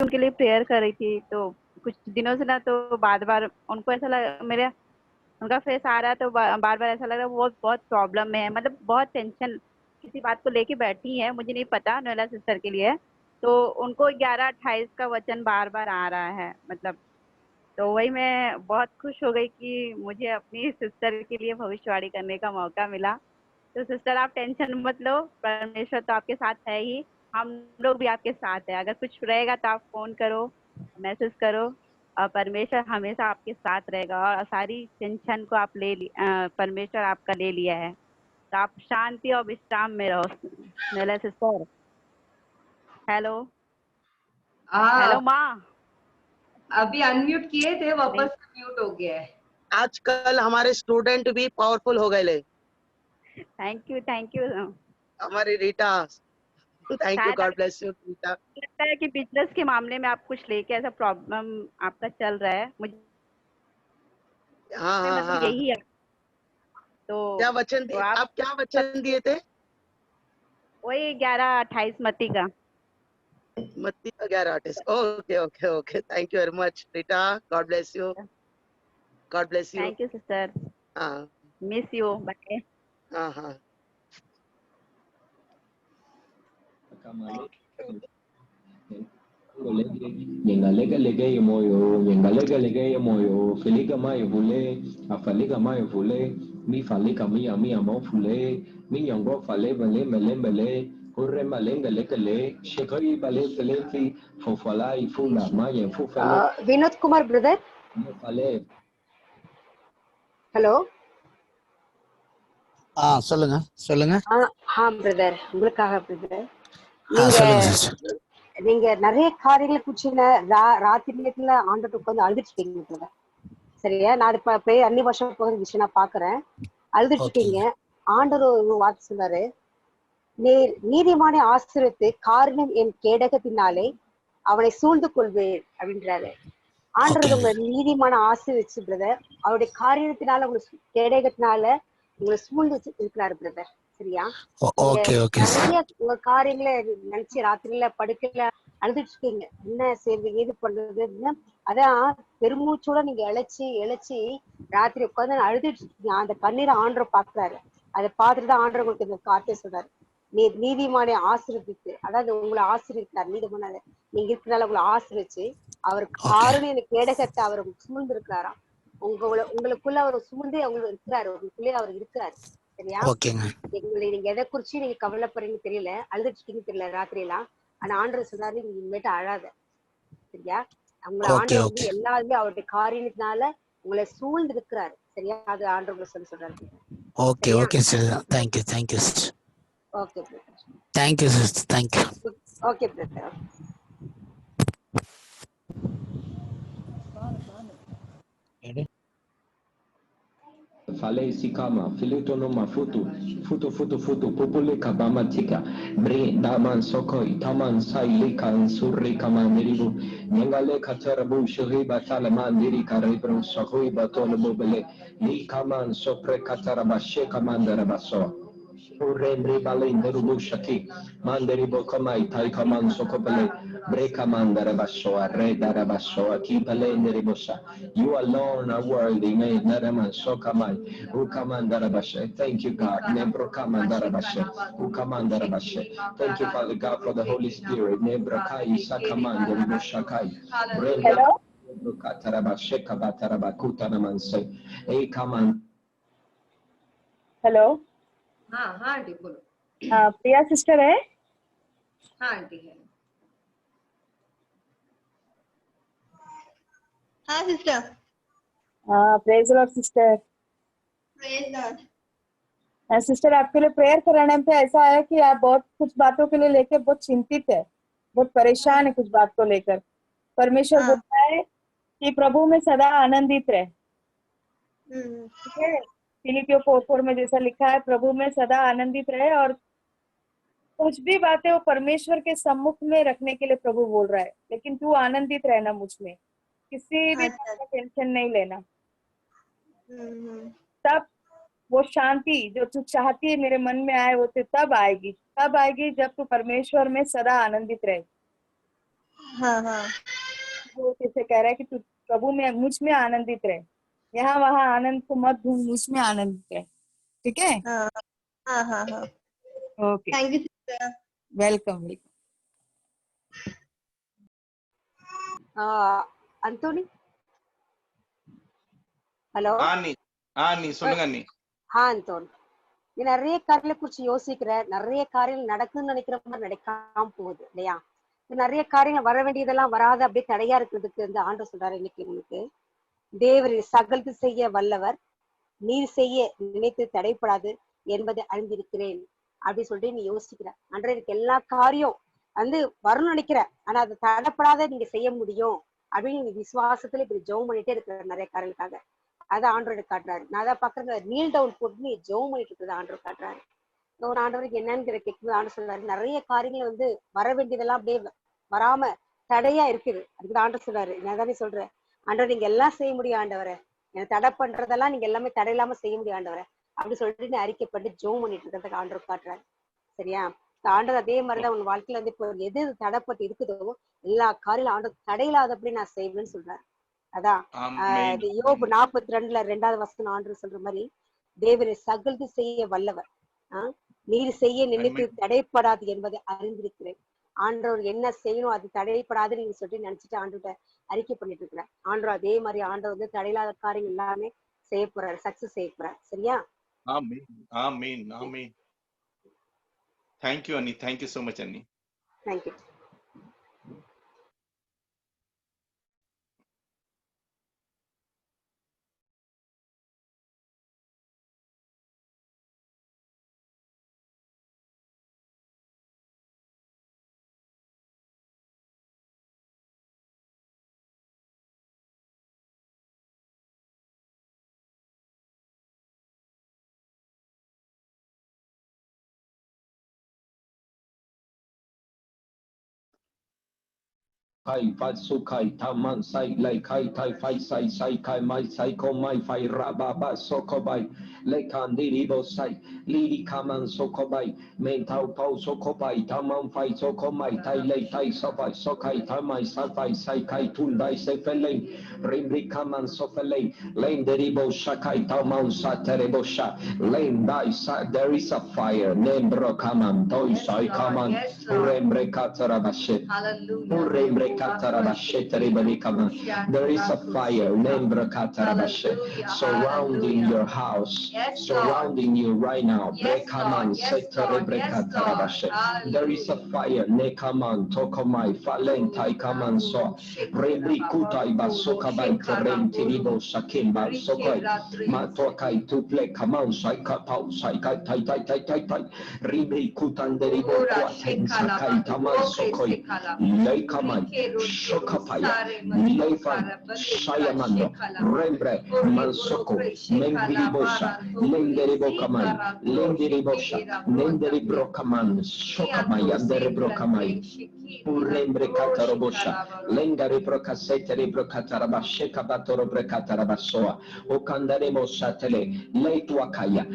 उनके लिए प्रेयर कर रही थी, तो कुछ दिनों से ना तो बार बार उनको ऐसा लग मेरे उनका फेस आ रहा है, तो बार बार ऐसा लग रहा है वो बहुत प्रॉब्लम में है, मतलब बहुत टेंशन किसी बात को लेके बैठी है। मुझे नहीं पता नोएला सिस्टर के लिए। तो उनको 11:28 का वचन बार बार आ रहा है, मतलब। तो वही मैं बहुत खुश हो गई कि मुझे अपनी सिस्टर के लिए भविष्यवाणी करने का मौका मिला। तो सिस्टर आप टेंशन मत लो, परमेश्वर तो आपके साथ है ही। हम लोग भी आपके साथ है। अगर कुछ रहेगा तो आप फोन करो, मैसेज करो, और परमेश्वर हमेशा आपके साथ रहेगा। और सारी टेंशन को आप परमेश्वर आपका ले लिया है। तो आप शांति और विश्राम में रहो। मेला सिस्टर। हेलो। हेलो हाँ, माँ। अभी अनम्यूट किए थे, वापस म्यूट हो गया है। आजकल हमारे स्टूडेंट भी पावरफुल हो गए ले। Thank you, thank you. हमारी रीटा, थैंक यू, शायद गॉड आपको ब्लेस यू रीटा। लगता है कि बिजनेस के मामले में आप कुछ लेके ऐसा प्रॉब्लम आपका चल रहा है, मुझे हाँ हाँ मतलब हाँ। यही है। तो क्या वचन तो दिए आप आप, क्या वचन दिए थे? वही 11:28 मत्ती का। मत्ती 11:28। Okay okay okay, thank you very much Rita, God bless you, God bless you. Thank you sister. हाँ मिस यू, बाय। हाँ हाँ। Yengalega lega ya moyo, yengalega lega ya moyo, feliga mayo fule, afaliga mayo fule, mi falika mi ami amo fule, mi yongo fale bale mele mele, kurre malenga lega le, shekoi bale fele fi, fofala ifula maya fufele, Vinod Kumar brother, fale. Hello. சொல்லுங்க சொல்லுங்க. Brother, உங்களுக்காக brother. சொல்லுங்க நீங்க sister. நீங்க நிறைய காரியங்களை குச்சின ராத்திரி நேரத்துல ஆண்டுட்டு உட்காந்து அழுதுட்டு இருக்கீங்க பிரதர். சரியா? நான் இப்ப போய் அன்னி வருஷம் போகிற விஷயம் நான் பாக்குறேன். அழுதுட்டு இருக்கீங்க. ஆண்டவர் ஒரு வார்த்தை சொன்னாரு, நீதிமானை ஆசிரியத்து காரணம் என் கேடகத்தினாலே அவனை சூழ்ந்து கொள்வேன் அப்படின்றாரு. ஆண்டவர் உங்களை நீதிமான ஆசீர்வதிச்சு பிரதர், அவருடைய காரியத்தினால உங்களுக்கு கேடகத்தினால உங்களை சூழ்ந்து இருக்கிறாரு பிரதர். சரியா? நிறைய உங்க காரியங்களை நினைச்சு ராத்திரியில படுக்கல அழுதுட்டு இருக்கீங்க. என்ன செய்வது, ஏது பண்றதுன்னு அதான் பெருமூச்சோட நீங்க இழைச்சி ராத்திரி உட்காந்து அழுதுட்டு இருக்கீங்க. அந்த கண்ணீரை ஆண்டவர் பாக்குறாரு. அதை பார்த்துட்டு தான் ஆண்டவர் உங்களுக்கு இந்த கார்த்தை சொல்றாரு, நீதிமானை ஆசீர்வதித்து, அதாவது உங்களை ஆசீர்வதித்தார். நீதிமான நீங்க இருக்கிறனால உங்களை ஆசீர்வச்சு அவர் காரணம் எனக்கு கேடகத்தை அவர் சூழ்ந்து இருக்கிறாராம். உங்களுக்குள்ள அவர் சூழ்ந்து அவங்களுக்கு இருக்கிறாரு, உங்களுக்குள்ளே அவர் இருக்கிறாரு. சரியா? நீங்க எதை குறிச்சு நீங்க கவலைப்படுறீங்கன்னு தெரியல, அழுதுட்டு இருக்கீங்கன்னு தெரியல ராத்திரி எல்லாம். ஆனா ஆண்டவர் சொல்றாரு, நீங்க இனிமேட்டு அழாத. சரியா? உங்களை ஆண்டவர் வந்து எல்லாருமே அவருடைய காரியத்தினால உங்களை சூழ்ந்து இருக்கிறாரு. சரியா? அது ஆண்டவர் சொல்றாரு. Okay okay sister, thank you thank you sister. Okay brother, thank you sister, thank you. Okay brother. Fale sikama, filitono mafutu, futu, popole kabama tika, bre daman sokoi, taman sai lika surri kamandiribu, nyangale katarabu shuri batala mandiri karibro sokoi batolo bobele, li kaman sopre katarabashe kamandarabaso. Urendre balende rubushaki, manderibo kamai tai kaman sokopele, breka mandarabaso, redarabaso, akipalende ribosa. You alone are worthy, made naraman sokamai, ukamandarabashe. Thank you, God. Nebrokamandarabashe, ukamandarabashe. Thank you, Father God, for the Holy Spirit. Nebrakai sakamanderibosakai, brenda. Hello. हाँ हाँ aunty बोलो। प्रिया sister है? हाँ aunty है। हाँ sister. Praise Lord sister. Praise Lord. Sister, आपके लिए prayer कराने पे ऐसा है कि आप बहुत कुछ बातों के लिए लेकर बहुत चिंतित है, बहुत परेशान है कुछ बात को लेकर। परमेश्वर बोलता है कि प्रभु में सदा आनंदित रहे। ठीक है? फिलिपियों 4:4 में जैसा लिखा है, प्रभु में सदा आनंदित रहे। और कुछ भी बातें वो परमेश्वर के सम्मुख में रखने के लिए प्रभु बोल रहा है, लेकिन तू आनंदित रहना मुझ में, किसी भी बात का टेंशन नहीं लेना। तब वो शांति जो तू चाहती है मेरे मन में आए, वो तब आएगी जब तू परमेश्वर में सदा आनंदित रहे। हाँ हाँ वो कैसे कह रहा है कि तू प्रभु में मुझ में आनंदित रहे, यहाँ वहाँ आनंद को मत ढूंढ, मुझ में आनंदित रहे। ठीक है, हाँ हाँ हाँ हाँ okay, thank you sister. Welcome welcome. Anthony hello. நீ சொல்லுங்க அண்ணி. அந்தோனி, நீ நிறைய காரியங்களை குறிச்சு யோசிக்கிற, நிறைய காரியங்கள் நடக்குன்னு நினைக்கிற மாதிரி நடக்காம போகுது இல்லையா? நிறைய காரியங்கள் வர வேண்டியதெல்லாம் வராது, அப்படியே தடையா இருக்கிறதுக்கு இந்த ஆண்டு சொல்றாரு இன்னைக்கு உங்களுக்கு, தேவர் சகலத்து செய்ய வல்லவர், நீர் செய்ய நினைத்து தடைப்படாது என்பதை அறிந்திருக்கிறேன் அப்படின்னு சொல்லிட்டு நீ யோசிக்கிற. அன்றைய எனக்கு எல்லா காரியம் வந்து வரணும்னு நினைக்கிற, ஆனா அது தடைப்படாத நீங்க செய்ய முடியும் அப்படின்னு நீ விசுவாசத்துல இப்படி ஜெபம் பண்ணிட்டே இருக்கிற நிறைய காரியங்களுக்காக. அதை ஆண்டவரை காட்டுறாரு. நான் அதை பாக்குறது நீல் டவுன் போட்டு நீ ஜெபம் பண்ணிட்டு இருக்கிறது ஆண்டவர் காட்டுறாரு. ஒரு ஆண்டவருக்கு என்னன்னு கேட்கும்போது ஆண்டு சொல்றாரு, நிறைய காரியங்கள் வந்து வர வேண்டியதெல்லாம் அப்படியே வராம தடையா இருக்குது. அதுக்கு ஆண்டவர் சொல்றாரு, நான் தானே சொல்றேன் ஆண்டவர் நீங்க எல்லாம் செய்ய முடியும் ஆண்டவரை, எனக்கு தடை பண்றதெல்லாம் நீங்க எல்லாமே தடை இல்லாம செய்ய முடியும் ஆண்டவரை அப்படி சொல்லிட்டு நீ அறிக்கை பண்ணி ஜெபம் பண்ணிட்டு இருக்கிறதுக்கு ஆண்டவர் காட்டுறாரு. சரியா? ஆண்டவர் அதே மாதிரிதான் உன் வாழ்க்கையில வந்து இப்போ எது தடைப்பட்டு இருக்குதோ எல்லா காரியம் ஆண்டவர் தடையில்லாதபடி நான் செய்வேன்னு சொல்றாரு. அதான் யோபு 42 2வது வசனம் ஆண்டவர் சொல்ற மாதிரி, தேவரை சகலது செய்ய வல்லவர், நீர் செய்ய நினைத்து தடைப்படாது என்பதை அறிந்திருக்கிறேன். ஆண்டவர் என்ன செய்யணும் அது தடைப்படாது நீங்க சொல்லிட்டு நினைச்சிட்டு ஆண்டவர்கிட்ட அறிக்கை பண்ணிட்டு இருக்கிறேன். ஆண்டவர் அதே மாதிரி ஆண்டவர் வந்து தடையில்லாத காரியங்கள் எல்லாமே செய்ய போறாரு, சக்சஸ் செய்ய போறாரு. சரியா? ஆமென் ஆமென் ஆமென். Thank you Annie, thank you so much Annie. Thank you. Kai fai su kai taman sai lai kai tai fai sai kai mai sai ko mai fai rababa soko bai le kandiri bo sai liri kaman soko bai men tau pau soko bai taman fai soko mai tai le tai so bai so kai tamai sai kai tun bai se feleng rimri kaman so feleng len deribo shakai taman sa terebo sha len dai sa. There is a fire nembro kaman toi sai kaman rembre katarabashe rembre. There is a fire surrounding your house, surrounding you right now. There is a fire nekaman tokomai falentai kaman so rebrikutai basokabai terentiribo sakim basokoi matokai tuple kaman sai kapau sai kai tai tai tai tai tai ribrikutan deribo kwaten sakai taman sokoi leikamai Shokapaya, Nilefan, Shayamando, Rembre, Mansoko, Mengribosha, Lenderibokamai, Lenderibosha, Nenderibrokaman, Shokamaya, Deribrokamai, Urembre Katarabosha, Lengaribrocaseteri Brocataraba, Shekabatoro Brecatarabasoa, Okandaremo Satele, Leituakaya,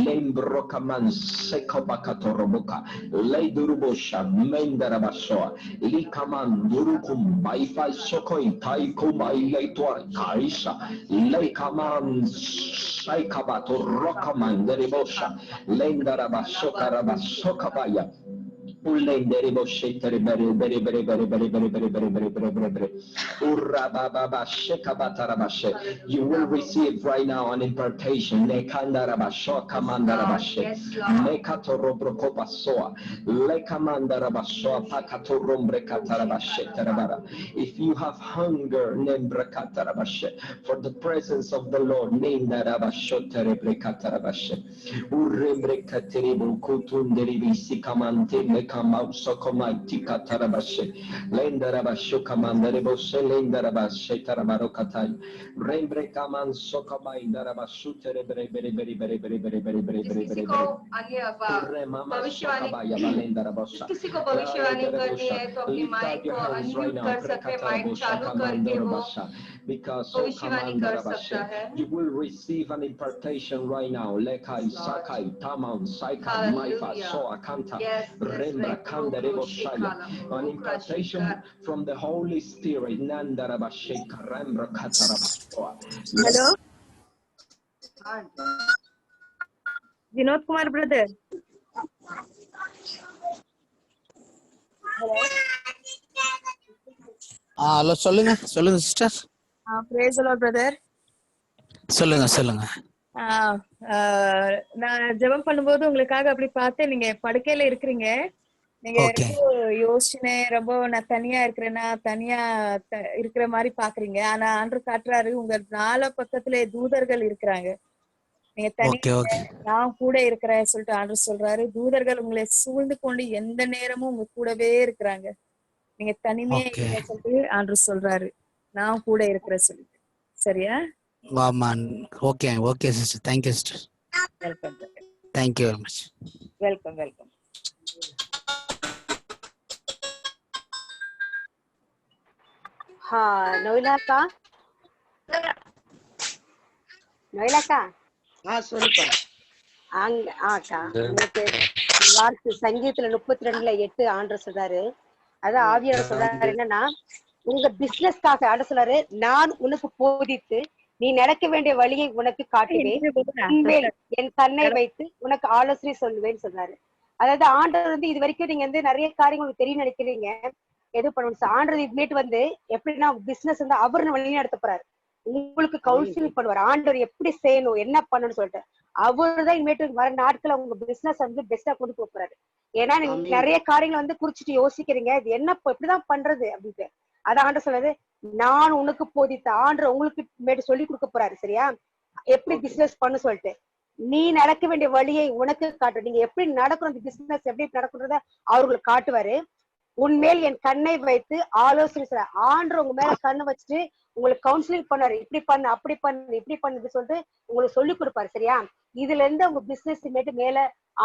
Lembrokaman, Sekobakatoroboka, Leidurubosha, Mendarabasoa. Likaman Durukum Baifa Sokoi Taikumai Leitwa Kaisha Leikaman Saikabato Rokaman Deribosha Lendaraba Sokaraba Sokabaya Ulenderibo Sheteri Berry Berry Berry Berry Berry Berry Berry Berry Berry Berry Berry Berry Urababa Shekabatarabashe. You will receive right now an impartation. Nekandarabasho Kamandarabashe Nekatorobrokopasoa Lekamandarabasho Pakatorombrekatarabashe Terabara. If you have hunger Nembrekatarabashe for the presence of the Lord, Nendarabasho Terebrekatarabashe Urembrekateribu Kutunderibisi Kamante Kamau Sokomai Tika Tarabashe, Lendarabasho Kamandaraboshe, Lendarabashe Tarabarokatai, Rembre Kaman Sokomai, Darabashutere, very, very, very, very, very, very, very, very, very, very, किसी को भविष्यवाणी करनी है तो अपनी mic को unmute कर सकते, माइक चालू करके वो भविष्यवाणी कर सकता है. You will receive an impartation right now. Lekai Sakai Taman Saika Maifa Soa Kanta Rembre Rambra Kandarebo Shaya. An impartation from the Holy Spirit. Nandarabasheka Rambra Katarabastoa. Hello, हाँ Vinod Kumar brother. Hello. Hello சொல்லுங்க சொல்லுங்க sister Praise the Lord brother. சொல்லுங்க சொல்லுங்க நான் ஜெபம் பண்ணும்போது உங்களுக்காக அப்படி பார்த்தேன், நீங்க படுக்கையில இருக்கிறீங்க. நீங்க ஓகே ரொம்ப யோசிச்சுனே ரொம்ப நான் தனியா இருக்கிறேன்னா தனியா இருக்கிற மாதிரி பாக்குறீங்க. ஆனா ஆண்டவர் காட்டுறாரு உங்க நாலா பக்கத்துல தூதர்கள் இருக்கிறாங்க. நீங்க ஓகே தனியா ஓகே நான் கூட இருக்கிறேன் சொல்லிட்டு ஆண்டவர் சொல்றாரு. தூதர்கள் உங்களை சூழ்ந்து கொண்டு எந்த நேரமும் உங்க கூடவே இருக்கிறாங்க. நீங்க தனிமையா ஓகே இல்ல சொல்லிட்டு ஆண்டவர் சொல்றாரு. நான் கூட இருக்கிறேன் சொல்லிட்டு. சரியா? ஆமாம் okay okay sister thank you sister welcome thank you very much welcome welcome. நோயிலாக்கா நோயிலாக்கா சொல்லுப்பா. அங்க அக்கா உங்களுக்கு வார்த்தை சங்கீதத்துல 32:8 ஆண்டவர் சொல்றாரு. அதான் ஆவியானவர் சொல்றாரு என்னன்னா, உங்க பிசினஸ்க்காக ஆண்டவர் சொல்றாரு, நான் உனக்கு போதித்து நீ நடக்க வேண்டிய வழியை உனக்கு காட்டுவேன், உன்மேல் என் கண்ணை வைத்து உனக்கு ஆலோசனை சொல்லுவேன்னு சொல்றாரு. அதாவது ஆண்டவர் வந்து இது வரைக்கும் நீங்க வந்து நிறைய காரியங்கள் உங்களுக்கு தெரியும் நினைக்கிறீங்க, எது பண்ணணும். ஆண்டவர் இதுமேட்டு வந்து எப்படின்னா பிசினஸ் வந்து அவர் வழி நடத்த போறாரு. உங்களுக்கு கவுன்சிலிங் பண்ணுவார். ஆண்டவர் எப்படி செய்யணும் என்ன பண்ணணும்னு சொல்லிட்டு அவருதான் இனிமேட்டு வர நாட்களை உங்க பிசினஸ் வந்து பெஸ்டா கொண்டு போறாரு. ஏன்னா நீங்க நிறைய காரியங்களை வந்து குறிச்சிட்டு யோசிக்கிறீங்க, இது என்ன எப்படிதான் பண்றது அப்படின்ட்டு. அதான் ஆண்டவர் சொல்றது, நான் உனக்கு போதித்த ஆண்டவர் உங்களுக்கு மேட்டு சொல்லி கொடுக்க போறாரு. சரியா? எப்படி பிசினஸ் பண்ணு சொல்லிட்டு நீ நடக்க வேண்டிய வழியை உனக்கு காட்டு. நீங்க எப்படி நடக்கணும், இந்த பிசினஸ் எப்படி நடக்கணுன்றத அவர்களுக்கு காட்டுவாரு. உன்மேல் என் கண்ணை வைத்து ஆலோசனை சொல்ற. ஆண்டவர் உங்க மேல கண்ணை வச்சுட்டு உங்களுக்கு கவுன்சிலிங் பண்ணாரு. இப்படி பண்ணு அப்படி பண்ணு இப்படி பண்ணு சொல்லிட்டு உங்களுக்கு சொல்லி கொடுப்பாரு. சரியா? இதுல இருந்து உங்க பிசினஸ் மேட்டு மேல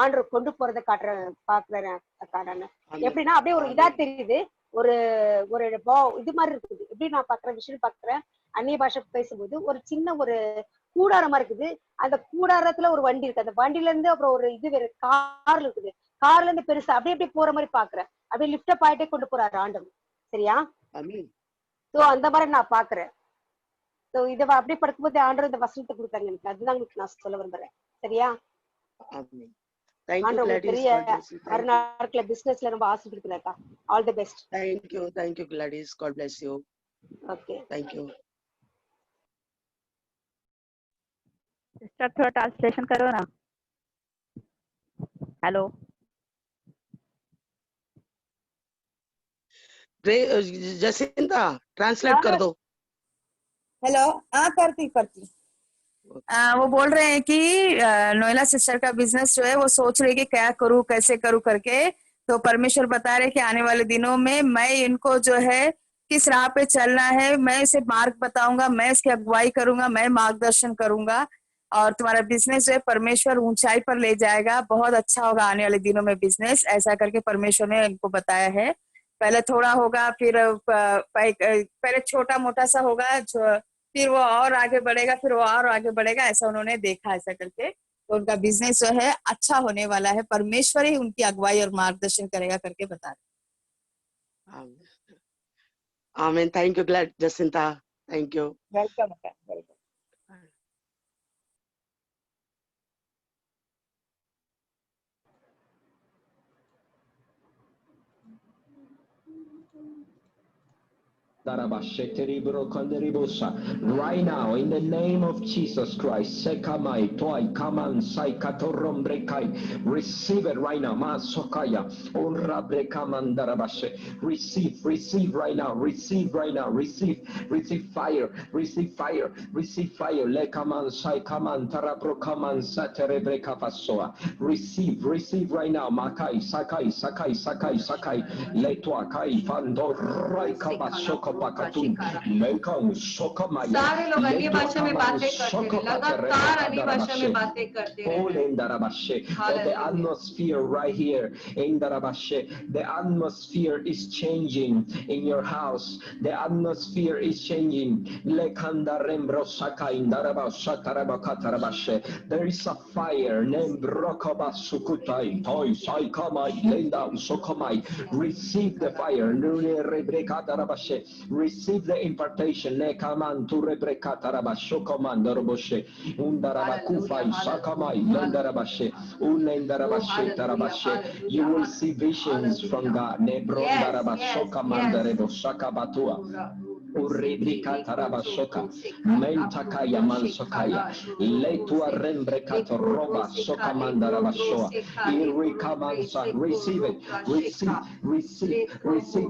ஆண்டவர் கொண்டு போறதை பாக்குறேன். எப்படின்னா அப்படியே ஒரு இதா தெரியுது, ஒரு ஒரு இது மாதிரி இருக்குது. எப்படி நான் பாக்குறேன் விஷயம் பாக்குறேன். அந்நிய பாஷை பேசும்போது ஒரு சின்ன ஒரு கூடாரமா இருக்குது. அந்த கூடாரத்துல ஒரு வண்டி இருக்கு. அந்த வண்டில இருந்து அப்புறம் ஒரு இது வேற கார்ல இருக்குது. கார்ல இருந்து பெருசா அப்படியே அப்படியே போற மாதிரி பாக்குறேன். அப்படியே லிப்ட் அப் ஆயிட்டே கொண்டு போறாரு ஆண்டவர். சரியா? சோ அந்த மாதிரி நான் பாக்குறேன். சோ இதை அப்படியே படுக்கும்போது ஆண்டவர் இந்த வசனத்தை கொடுத்தாங்க எனக்கு. அதுதான் உங்களுக்கு நான் சொல்ல விரும்புறேன். சரியா? ஆண்டவர் பெரிய மறுநாட்கள பிசினஸ்ல ரொம்ப ஆசீர்வதிக்கிறாக்கா. All the best. Thank you Gladys, God bless you. Okay, thank you. Sister थोड़ा ट्रांसलेशन करो ना. हेलो जसिंता ट्रांसलेट कर दो. हेलो. हाँ करती वो बोल रहे हैं कि नोएला सिस्टर का बिजनेस जो है वो सोच रही कि क्या करूँ कैसे करूँ करके. तो परमेश्वर बता रहे कि आने वाले दिनों में मैं इनको जो है किस राह पे चलना है, मैं इसे मार्ग बताऊंगा, मैं इसकी अगुवाई करूंगा, मैं मार्गदर्शन करूंगा और तुम्हारा बिजनेस जो है परमेश्वर ऊंचाई पर ले जाएगा. बहुत अच्छा होगा आने वाले दिनों में बिजनेस, ऐसा करके परमेश्वर ने इनको बताया है. पहले थोड़ा होगा, फिर पहले छोटा मोटा सा होगा, फिर वो और आगे बढ़ेगा, फिर वो और आगे बढ़ेगा. ऐसा उन्होंने देखा. ऐसा करके तो उनका बिजनेस जो है अच्छा होने वाला है. परमेश्वर ही उनकी अगुवाई और मार्गदर्शन करेगा करके बता रहे. आमीन. Thank you Jacinta. Thank you. Welcome. Right now, in the name of Jesus Christ, Sekamai, Toy, Kaman, Sai, Katorom, Brekai, receive it right now, Masokaya, Ora Brekaman Darabashe, receive right now, receive fire, Lekaman, Sai, Kaman, Tarapro, Kaman, Satere, Brekafasoa, receive right now, Makai, Sakai, Letwa, Kai, Fando, Rai, Kabasoko, Sopakatum, Mekam, Sokamaya, सारे लोग अन्य भाषा में बातें करते हैं, लगातार अन्य भाषा में बातें करते हैं। Oh, the atmosphere right here in Darabashe, the atmosphere is changing in your house. The atmosphere is changing. Lekanda rembro saka indaraba sataraba katarabashe. There is a fire named Rokaba Sukutai, Toy Saikamai, Lenda Sokamai. Receive the fire. Receive the impartation. Nekaman to Rebrekatarabash, Sokamandoraboshe, Undarabakufai, Sakamai, Lendarabashe, Unendarabashe, Tarabashe. You will see visions from God. Nebrondarabashokamandarebo, Sakabatua. Urebrika tarabashoka, mentakaya mansokaya, letua rembrekato roba soka mandarabashoa, irika mansa. Receive it, receive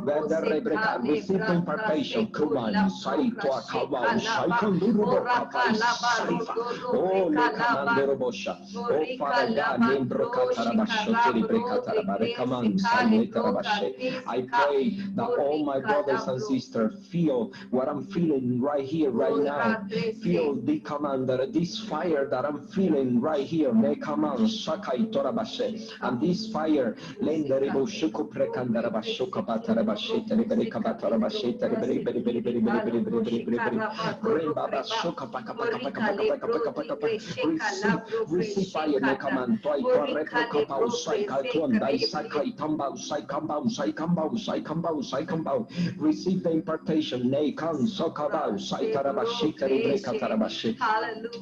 the rebreka, receive the impartation. Kuman saitwa kawa shaikanduru kapai saifa. Oh lekamandorobosha. Oh Father God, nembroka tarabashote rebreka tarabarekaman sainetarabashe. I pray that all my brothers and sisters feel what I'm feeling right here, right now. Feel the commander, this fire that I'm feeling right here. Nekaman Sakai Torabashe. And this fire, Lenderebo Shuko Prekandarabashoka Batarabashe, Tereberekabatarabashe, receive fire, Nekaman, Toy, Reprekapau, Saikatuan, Daisakai, Tambau, Saikambau, Saikambau, Saikambau, Saikambau. Receive the impartation. Nekan Sokabau, Saitarabashi, Terebrekatarabashi.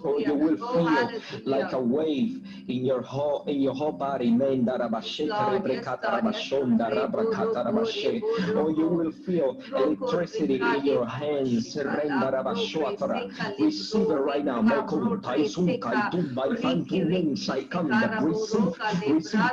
Oh, you will feel like a wave in your whole body. Mendarabashi, Terebrekatarabashi, Darabrakatarabashi. Oh, you will feel electricity in your hands. Rendarabashuatara. Receive it right now. Mekum Taisun Kaitum by Fantunin Saikanda. Receive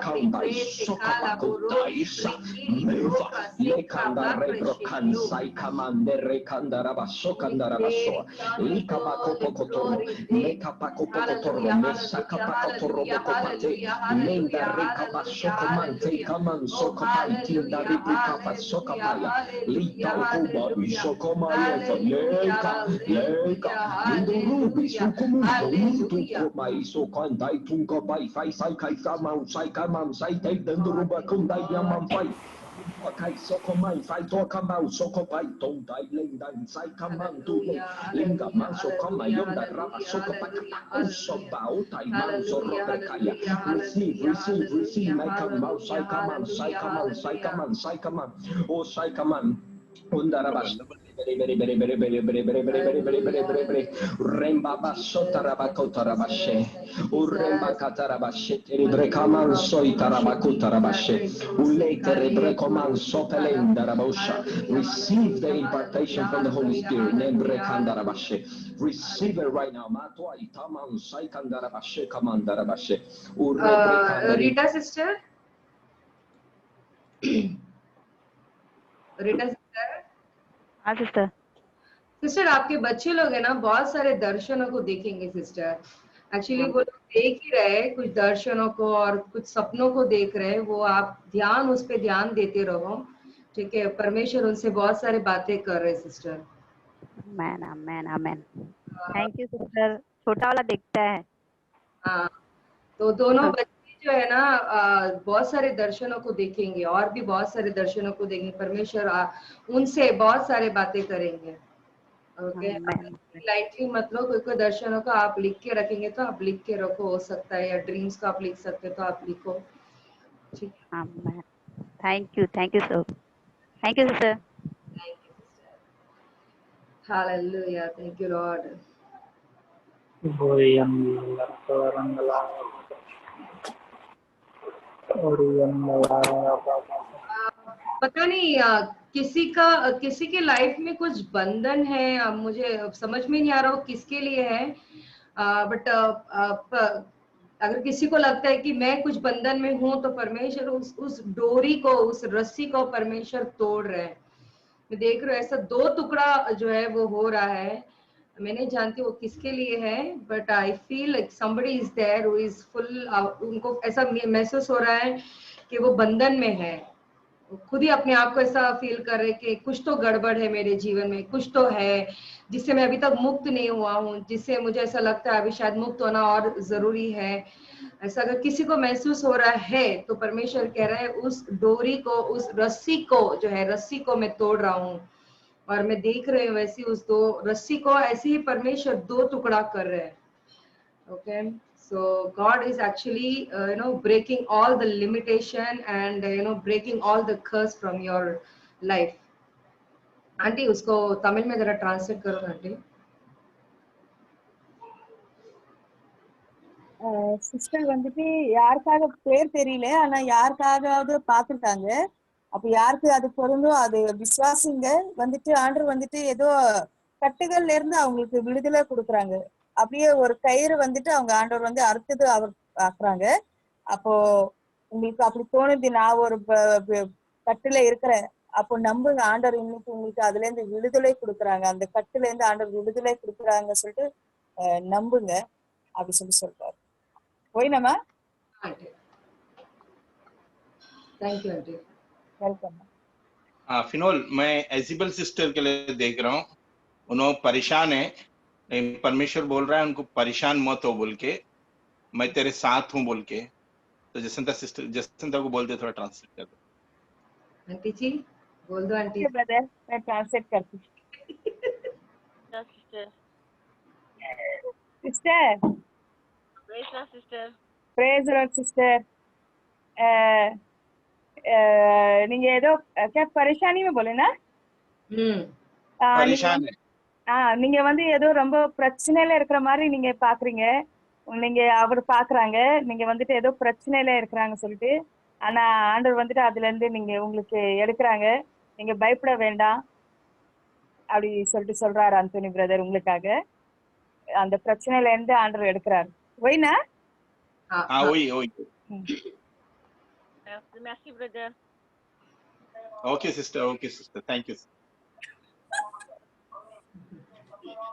come by Sokabaku Taisa. Meva Lekanda Rebrokan Saikamande Rekanda Rabaso Kandarabaso. Likabako Pokotoro. Mekapako Pokotoro. Mesakapakotoro Bokopate. Menda Rekabashokomante Kaman Sokopai Tinda Ripikapa Sokapaya. Lita Okuba Sokomaya. Leka. Indurubi Sukumunto. Komai Sokandai Tunko by Faisai Kaisama Saikamam Saitai Denduruba Kundai Yaman Fai. Okay, Sokomai, Faitokambau, Sokopai, Tontai, Linda, Saikaman, Dulu, Linga, Manso, Kama, Yonda, Raba, Sokopaka, Sobao, Taiman, Sorobekaya. Receive, Maikam, Saikaman, oh Saikaman, Undarabas. Remba Sotarabakotarabache, Uremba Katarabache, Rebrekaman Soitarabakutarabashe, Ulete Rebrekoman Sopelenda Rabosha. Receive the impartation from the Holy Spirit, Nebrekandarabashe. Receive it right now. Matwa Itaman Saikandarabashe, Kamandarabashe. Rita sister? Rita sister? हाँ sister. Sister आपके बच्चे लोग है ना बहुत सारे दर्शनों को देखेंगे सिस्टर। एक्चुअली वो लोग देख ही रहे कुछ दर्शनों को और कुछ सपनों को देख रहे हैं। वो आप उस पे ध्यान देते रहो, ठीक है। परमेश्वर उनसे बहुत सारे बातें कर रहे sister. Amen amen amen. Thank you sister. छोटा वाला देखता है। हाँ, तो दोनों बच्चे जो है ना बहुत सारे दर्शनों को देखेंगे और भी बहुत सारे दर्शनों को देखेंगे। परमेश्वर उनसे बहुत सारे बातें करेंगे। ओके, लाइटली मत लो। कोई दर्शनों को आप लिख के रखेंगे तो आप लिख के रखो, हो सकता है, या ड्रीम्स को आप लिख सकते हो तो आप लिखो, ठीक है। Amen. Thank you so. Thank you sister. Hallelujah, thank you Lord. पता नहीं किसी के लाइफ में कुछ बंधन है, अब मुझे समझ में नहीं आ रहा वो किसके लिए है। बट अगर किसी को लगता है कि मैं कुछ बंधन में हूं तो परमेश्वर उस डोरी को, उस रस्सी को परमेश्वर तोड़ रहे हैं। मैं देख रहा हूँ ऐसा 2 टुकड़ा जो है वो हो रहा है। मैं नहीं जानती वो किसके लिए है, but I feel like somebody is there who is full. उनको ऐसा महसूस हो रहा है कि वो बंधन में है, खुद ही अपने आप को ऐसा फील कर रहे कि कुछ तो गड़बड़ है मेरे जीवन में, कुछ तो है जिससे मैं अभी तक मुक्त नहीं हुआ हूँ, जिससे मुझे ऐसा लगता है अभी शायद मुक्त होना और जरूरी है। ऐसा अगर किसी को महसूस हो रहा है तो परमेश्वर कह रहा है उस डोरी को, उस रस्सी को जो है, रस्सी को मैं तोड़ रहा हूँ। और मैं देख रही हूँ वैसी उस दो रस्सी को ऐसे ही परमेश्वर दो टुकड़ा कर रहे हैं। Okay, so God is actually breaking all the limitation and breaking all the curse from your life. Aunty उसको तमिल में जरा ट्रांसलेट करो आंटी। சிஸ்டர் வந்துட்டு யாருக்காக பேர் தெரியல, ஆனா யாருக்காகவது பாத்துருக்காங்க. அப்ப யாருக்கு அது பொருந்தும் அது விசுவாசிங்க. வந்துட்டு ஆண்டவர் வந்துட்டு ஏதோ கட்டுகள்ல இருந்து அவங்களுக்கு விடுதலை கொடுக்குறாங்க. அப்படியே ஒரு கயிறு வந்துட்டு அவங்க ஆண்டவர் வந்து அறுத்தது அவர் ஆக்குறாங்க. அப்போ உங்களுக்கு அப்படி தோணுது, நான் ஒரு கட்டுல இருக்கிறேன், அப்போ நம்புங்க, ஆண்டவர் இன்னைக்கு உங்களுக்கு அதுல இருந்து விடுதலை கொடுக்குறாங்க. அந்த கட்டுல இருந்து ஆண்டவர் விடுதலை கொடுக்குறாங்க சொல்லிட்டு நம்புங்க அப்படி சொல்றாரு. போயினமா थैंक यू आंटी। वेलकम। फिनोल, मैं एजिबल सिस्टर के लिए देख रहा हूँ, उन्होंने परेशान है, परमेश्वर बोल रहा है उनको परेशान मत हो बोल के, मैं तेरे साथ हूँ बोल के। तो जसंता सिस्टर, जसंता को बोल दे, थोड़ा ट्रांसलेट कर दो। आंटी जी बोल दो आंटी। ब्रदर मैं ट्रांसलेट करती हूँ। Sister sister praise Lord sister. நீங்க ஏதோ क्या परेशानी में बोले ना? परेशान है। நீங்க வந்து ஏதோ ரொம்ப பிரச்சனையில இருக்கிற மாதிரி நீங்க பாக்குறீங்க. நீங்க அவர் பாக்குறாங்க நீங்க வந்துட்டு ஏதோ பிரச்சனையில இருக்கிறாங்க சொல்லிட்டு, ஆனா ஆண்டவர் வந்துட்டு அதுல இருந்து நீங்க உங்களுக்கு எடுக்கிறாங்க. நீங்க பயப்பட வேண்டாம் அப்படி சொல்லிட்டு சொல்றாரு அந்தோனி பிரதர் உங்களுக்காக. அந்த பிரச்சனையில இருந்து ஆண்டவர் எடுக்கிறாரு. ஒய்னா वही merci brother। Okay sister, thank you.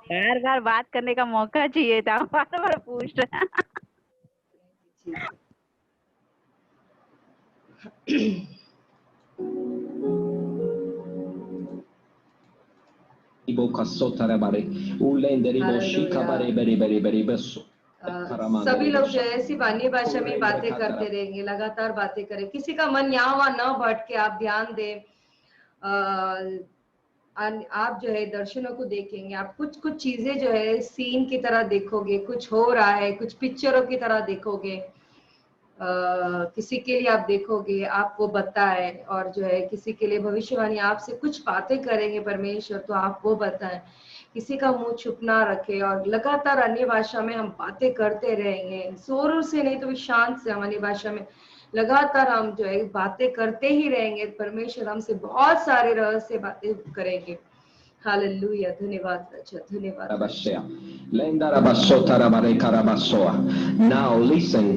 बार बार बात करने का मौका चाहिए था, बार बार पूछ रहे। सभी लोग जो है सिर्फ अन्य भाषा में बातें करते रहेंगे, लगातार बातें करें। किसी का मन यहाँ वहाँ न भटके, आप ध्यान दें। आप जो है दर्शनों को देखेंगे, आप कुछ चीजें जो है सीन की तरह देखोगे, कुछ हो रहा है, कुछ पिक्चरों की तरह देखोगे। किसी के लिए आप देखोगे, आप वो बताए, और जो है किसी के लिए भविष्यवाणी आपसे कुछ बातें करेंगे परमेश्वर, तो आप वो बताएं। किसी का मुंह छुप ना रखे, और लगातार अन्य भाषा में हम बातें करते रहेंगे, जोरों से नहीं तो भी शांत से हम अन्य भाषा में लगातार हम जो है बातें करते ही रहेंगे। परमेश्वर हमसे बहुत सारे रहस्य बातें करेंगे। हालेलुया, धन्यवाद राजा, धन्यवाद। Now listen.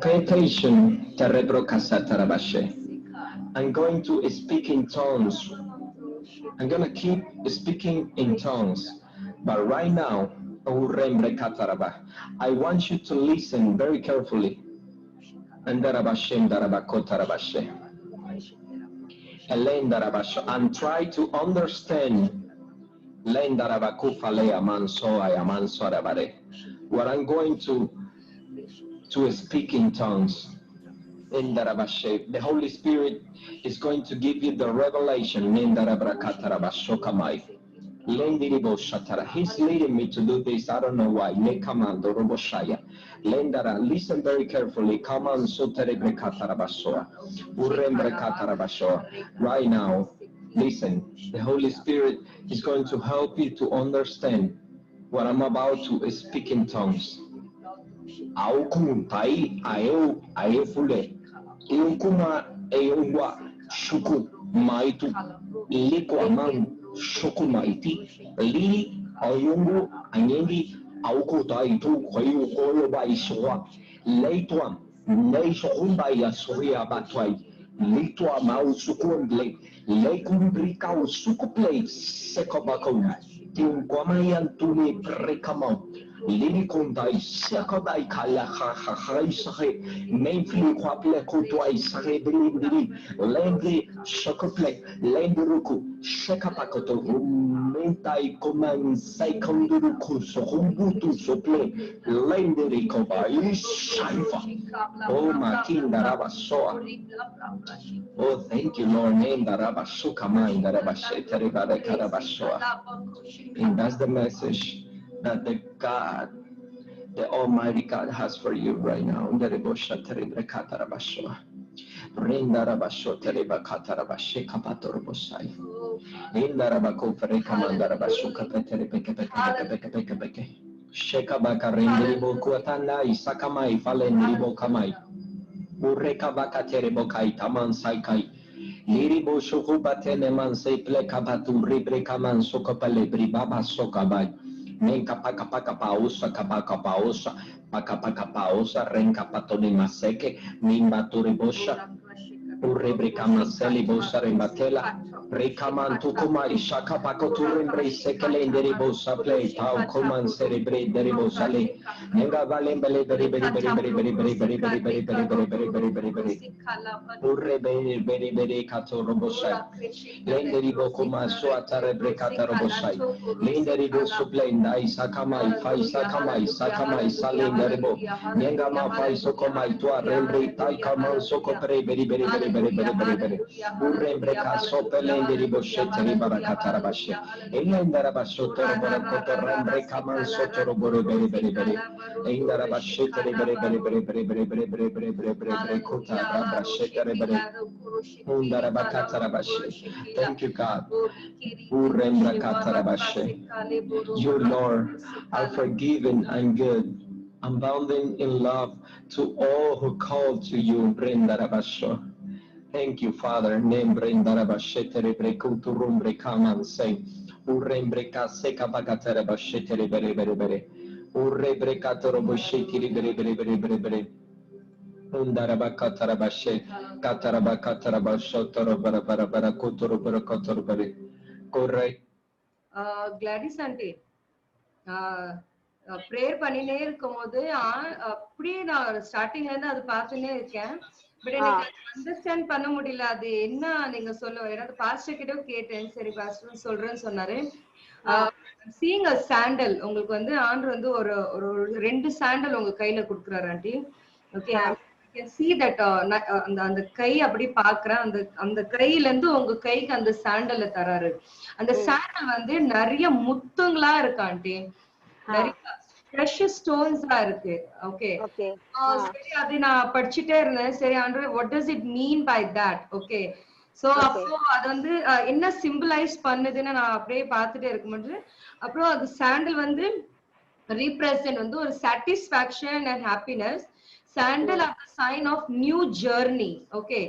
Pay attention. I'm going to speak in tongues. I'm going to keep speaking in tongues. But right now, I want you to listen very carefully. And try to understand what I'm going to speak in tongues. The Holy Spirit is going to give you the revelation. He's leading me to do this. I don't know why. Listen very carefully. Right now, listen. The Holy Spirit is going to help you to understand what I'm about to speak in tongues. Shuku maitu ilikwa man shuku maiti li ayungu anyendi auko taitu kwayu kolo baiswa leitwa neishomba ya soya batwai litwa mau sukumble leikumbrika usukuple sekobako tiun kwamayan tuni prekamau Lirikondai Sakabai Kala Sahe, Mainfli Quaple Kotwai Sahe Bilibili, Lendri Shokople, Lenduruku, Shekapakoto, Mentai Coman Saikonduruku, Sohumbutu Sople, Lendri Kobai Shaifa. Oh, Makinda Rabasoa. Oh, thank you, Lord. Name the Rabasuka Mind, the Rabashetari Karabasoa. And that's the message that the God, the Almighty God has for you right now. Liribo Shokubatene Manse Plekabatu Ribrekaman Sokapale Bribaba Sokabai. Menka paka paka pausa kabaka pausa paka paka pausa renka patoni maseke mimba turibosha urebrika maseli bosa rembatela rekaman tukuma ishaka pako turimbre sekele nderibosa play tau kuman cerebre deribosa le nenga vale bele beri beri beri beri beri beri beri beri beri beri beri beri beri beri beri urebe beri beri kato robosa lenderibo kuma so atarebre kata robosa lenderibo suplenda isakamai faisakamai sakamai salenderibo nenga ma faisokomai tua rembre tai kama soko pre beri beri beri beri beri beri beri urembre kaso pelenderibo sheteri barakata rabashe elendara baso toro barakoto rembre kama sotoro boro beri beri beri endara bashe tere beri beri beri beri beri beri beri beri beri beri beri kota rabashe tere beri undara bakata rabashe. Thank you, God. Urembra kata rabashe. You, Lord, are forgiving and good, abounding in love to all who call to you. Brenda rabasho. Thank you, Father. Name Brenda rabashe tere brekutu rumbre kaman say. Urembre kaseka bakata rabashe tere bere bere bere. Urebre katoro boshe tiri bere bere bere bere bere. Undaraba katarabashe kataraba katarabasho toro bara bara bara kotoro bara kotoro bare. Correct. Gladys auntie, prayer பண்ணினே இருக்கும்போது அப்படியே நான் ஸ்டார்டிங்ல இருந்து அது பார்த்துனே இருக்கேன். But எனக்கு understand பண்ண முடியல அது என்ன நீங்க சொல்ல. ஏன்னா பாஸ்டர் கிட்ட கேட்டேன், சரி பாஸ்டர் சொல்றேன்னு சொன்னாரு. சீயிங் அ சாண்டல், உங்களுக்கு வந்து ஆண்டவர் வந்து ஒரு ஒரு 2 சாண்டல் உங்க கையில கொடுக்குறாரு aunty. Okay, can see that அந்த கை அப்படி பாக்குறேன். அந்த கையில இருந்து உங்க கைக்கு அந்த சாண்டல்ல தராரு. அந்த சாண்டல் வந்து நிறைய முத்துங்களா இருக்கு ஆண்டி, நிறைய precious stones இருக்கு. ஓகே, சரி அது நான் படிச்சுட்டே இருந்தேன். சரி ஆண்டவர், what does it mean by that? Okay, so அப்போ அது வந்து என்ன சிம்பிளைஸ் பண்ணுதுன்னு நான் அப்படியே பார்த்துட்டே இருக்கும்போது, அப்புறம் அது சாண்டல் வந்து represent வந்து ஒரு satisfaction and happiness. Sandal are the sign of new journey. Okay,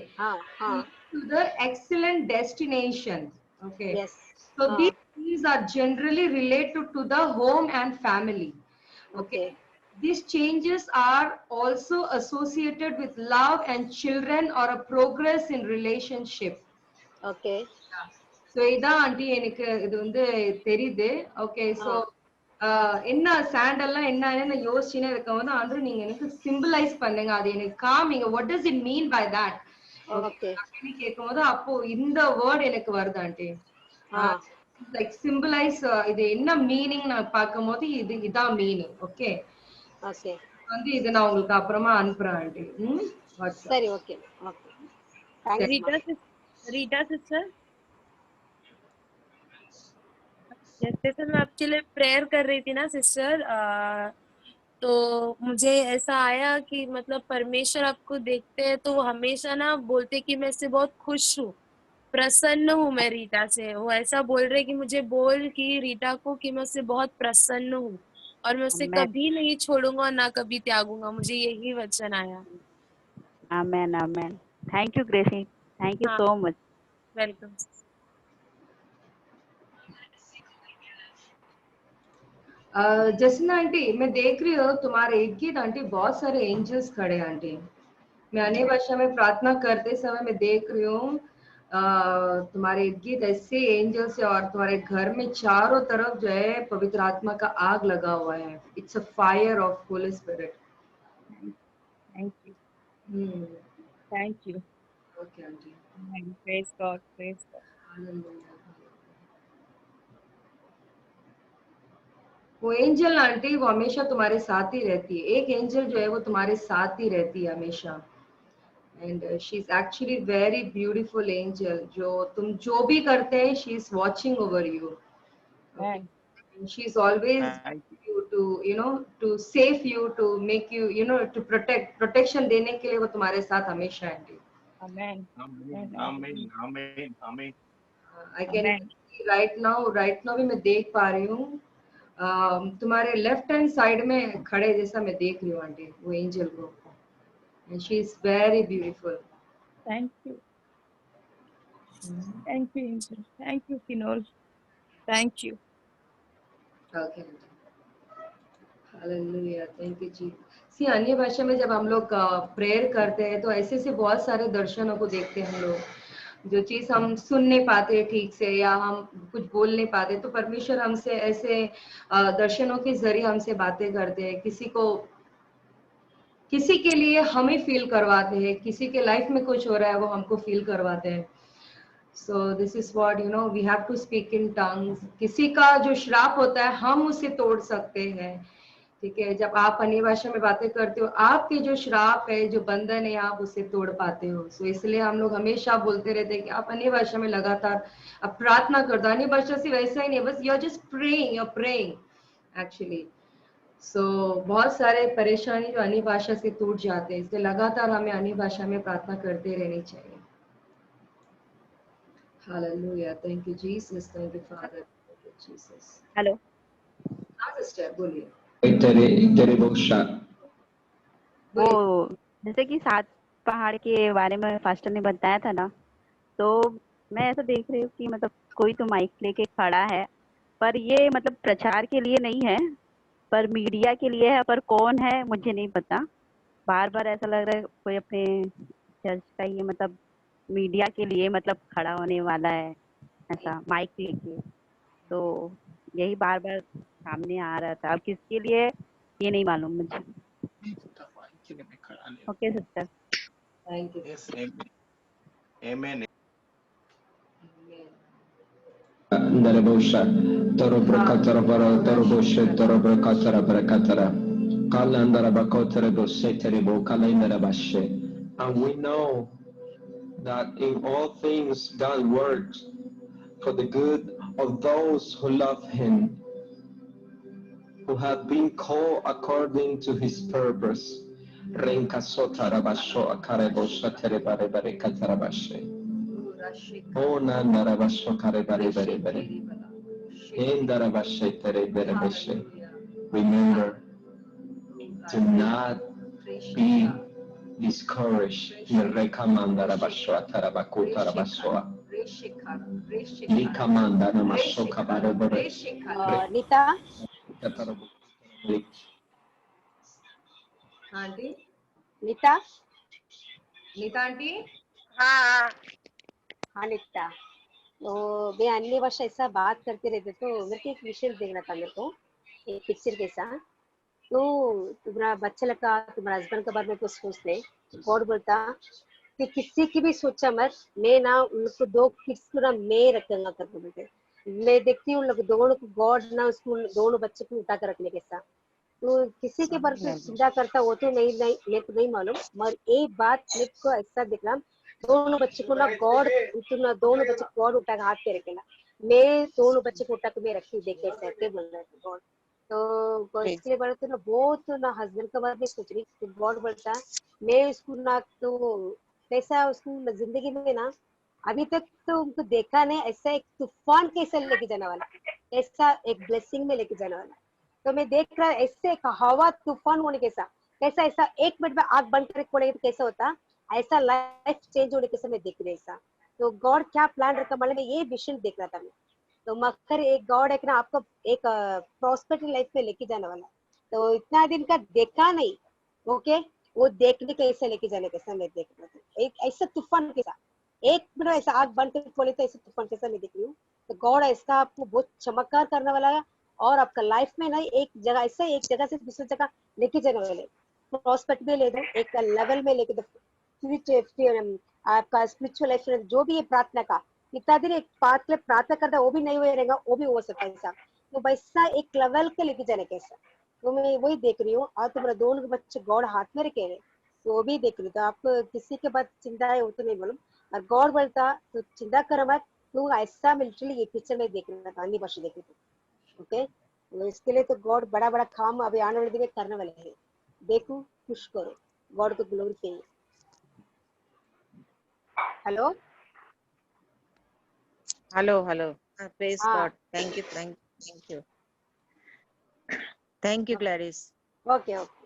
to the excellent destination. Okay, yes. So these are generally related to the home and family. Okay, these changes are also associated with love and children or a progress in relationship. Okay, so இதான் aunty எனக்கு இது வந்து தெரியுது. Okay, so என்ன சாண்டல்லாம் என்னன்னு யோசிச்சுனே இருக்கும்போது ஆண்டவர் நீங்க எனக்கு சிம்பிளைஸ் பண்ணுங்க, அது எனக்கு காமிங்க, what does it mean by that? Okay அப்படின்னு கேட்கும்போது அப்போ இந்த வேர்ட் எனக்கு வருது ஆண்டி. லைக் சிம்பிளைஸ், இது என்ன மீனிங் நான் பார்க்கும்போது இதான் மீனிங். ஓகே, ஓகே வந்து இது நான் உங்களுக்கு அப்புறமா அனுப்புறேன் ஆண்டி. சரி, ஓகே ஓகே. रीटा सिस्टर, जैसे मैं आपके लिए प्रेयर कर रही थी ना सिस्टर, तो मुझे ऐसा आया कि मतलब परमेश्वर आपको देखते हैं तो वो हमेशा ना बोलते कि मैं इससे बहुत खुश हूँ, प्रसन्न हूँ मैं रीटा से। वो ऐसा बोल रहे कि मुझे बोल कि रीटा को कि मैं उससे बहुत प्रसन्न हूँ और मैं उससे कभी नहीं छोड़ूंगा और ना कभी त्यागूंगा। मुझे यही वचन आया। Amen amen. Thank you Gracie, thank you so much. Welcome. Jasna auntie, मैं देख रही हूँ तुम्हारे इर्द गिर्द आंटी बहुत सारे एंजल्स खड़े आंटी। मैं अन्य भाषा में प्रार्थना करते समय मैं देख रही हूँ तुम्हारे इर्द गिर्द ऐसे एंजल्स है और तुम्हारे घर में चारों तरफ जो है पवित्र आत्मा का आग लगा हुआ है. It's a fire of Holi spirit. Thank you. Hmm. Thank you. Okay, auntie. Amen. Praise God. Praise God. Hallelujah. वो एंजल आंटी वो हमेशा तुम्हारे साथ ही रहती है. एक एंजल जो है वो तुम्हारे साथ ही रहती है हमेशा. And she is actually very beautiful angel. जो तुम जो भी करते हैं she is watching over you. Amen. She is always you to to save you, to make you to protection देने के लिए वो तुम्हारे साथ हमेशा है आंटी. Amen. आमीन आमीन आमीन आमीन. I can see right now भी मैं देख पा रही हूँ तुम्हारे लेफ्ट हैंड साइड में खड़े जैसा मैं देख रही हूँ आंटी वो एंजल को. and she is very beautiful. Thank you. Thank you, angel. Thank you, Finol. Thank you. Okay. Hallelujah. Thank you जी. सी अन्य भाषा में जब हम लोग प्रेयर करते हैं तो ऐसे से बहुत सारे दर्शनों को देखते हैं हम लोग. जो चीज हम सुन नहीं पाते ठीक से या हम कुछ बोल नहीं पाते तो परमेश्वर हमसे ऐसे दर्शनों के जरिए हमसे बातें करते हैं. किसी के लिए हमें फील करवाते हैं. किसी के लाइफ में कुछ हो रहा है वो हमको फील करवाते हैं. So this is what we have to speak in tongues. किसी का जो श्राप होता है हम उसे तोड़ सकते हैं. ठीक है. जब आप अन्य भाषा में बातें करते हो आपके जो श्राप है जो बंधन है आप उसे तोड़ पाते हो. सो इसलिए हम लोग हमेशा बोलते रहते हैं कि आप अन्य भाषा में लगातार आप प्रार्थना कर दो. अन्य भाषा से वैसा ही नहीं बस you are just praying, you are praying actually. So बहुत सारे परेशानी जो अन्य भाषा से टूट जाते हैं. इसलिए लगातार हमें अन्य भाषा में प्रार्थना करते रहनी चाहिए. Hallelujah. Thank you, Jesus. Thank you, Father. Thank you, Jesus. Hello. हाँ सिस्टर बोलिए. तेरे बहुत वो जैसे कि 7 पहाड़ के बारे में फास्टर ने बताया था ना, तो मैं ऐसा देख रही हूँ कि मतलब कोई तो माइक लेके खड़ा है पर ये मतलब प्रचार के लिए नहीं है पर मीडिया के लिए है. पर कौन है मुझे नहीं पता. बार बार ऐसा लग रहा है कोई अपने चर्च का ये मतलब मीडिया के लिए मतलब खड़ा होने वाला है ऐसा माइक लेके. तो यही बार बार सामने आ रहा था. अब किसके लिए ये नहीं मालूम मुझे. Okay sister. Thank you. Yes, amen. Amen. Darabosha, Torobrakatara, Torobosha, Torobrakatara, Brakatara, Kalandara Bakotara, Boseterebo, Kalandarabashe. And we know that in all things God works for the good of those who love Him, who have been called according to His purpose. Renka Sotarabasho, Akarebosha, Terebare, Katarabashe. Oh, Nandarabasho, Karebare. Remember, do not be discouraged. Neeta aunty Neeta Neeta aunty. हाँ नीता. तो मैं अन्य भाषा ऐसा बात करते रहते तो मेरे को एक विषय देखना था मेरे को एक पिक्चर के साथ. तो तुम्हारा बच्चा का तुम्हारा हस्बैंड के बारे में कुछ सोच ले. गॉड बोलता कि किसी की भी सोचा मत. मैं ना उनको 2 किड्स को ना मैं रखूंगा करके बोलते. मैं देखती हूँ लोग दोनों को गॉड ना उसको दोनों बच्चे को उठा कर रखने के साथ. तो किसी के बारे में चिंता करता वो तो नहीं मेरे को नहीं मालूम. मगर एक बात मेरे को ऐसा दिख रहा दोनों बच्चे को ना गॉड दोनों बच्चे को गॉड उठा के हाथ पे रखेगा. मैं दोनों बच्चे को उठा के मैं रखी देखे ऐसे बोल रहा था गॉड. तो इसके बारे में ना बहुत ना हस्बैंड के बारे में सोच रही. गॉड बोलता मैं उसको ना तो कैसा उसको जिंदगी में ना अभी तक तो उनको देखा नहीं ऐसा एक तूफान कैसा लेके जाने वाला, ऐसा एक ब्लेसिंग में लेके जाने वाला. तो मैं देख रहा ऐसे एक हवा तूफान होने के साथ कैसा ऐसा 1 मिनट में आग बंद करके पड़ेगा तो कैसा होता ऐसा लाइफ चेंज होने के समय देख रहे ऐसा. तो गॉड क्या प्लान रखा मतलब मैं ये विजन देख रहा था मैं. तो मगर एक गॉड एक ना आपको एक प्रॉस्पेरिटी लाइफ में लेके जाने वाला. तो इतना दिन का देखा नहीं. ओके वो देखने के ऐसे लेके जाने के समय देख रहा था एक ऐसा तूफान के साथ एक मिनट ऐसा आग बंद करके खोले तो ऐसे तूफान कैसा मैं देख रही हूँ। तो गॉड ऐसा आपको बहुत चमत्कार करने वाला है और आपका लाइफ में ना एक जगह ऐसा एक जगह से दूसरी जगह लेके जाने वाले, प्रॉस्पेक्ट में ले दो, एक लेवल में लेके दो। आपका स्पिरिचुअल लाइफ जो भी है प्रार्थना का इतना दिन एक बात के प्रार्थना करता है वो भी नहीं हो रहेगा, वो भी हो सकता है ऐसा। तो वैसा एक लेवल के लेके जाने कैसा, तो मैं वही देख रही हूँ। और तुम्हारे दोनों बच्चे गॉड हाथ में रखे हैं तो वो भी देख रही हूँ। तो आपको किसी के बाद चिंता है वो तो नहीं मालूम, और गॉड बोलता तो चिंता कर मत, तू ऐसा मिलिट्री ये पिक्चर में देख रहा था, अन्य भाषा देख रही थी। ओके, तो इसके लिए तो गॉड बड़ा बड़ा काम अभी आने वाले दिन में करने वाले हैं। देखो, खुश करो, गॉड को ग्लोरी चाहिए। Hello hello praise God, thank you Gladys. Okay okay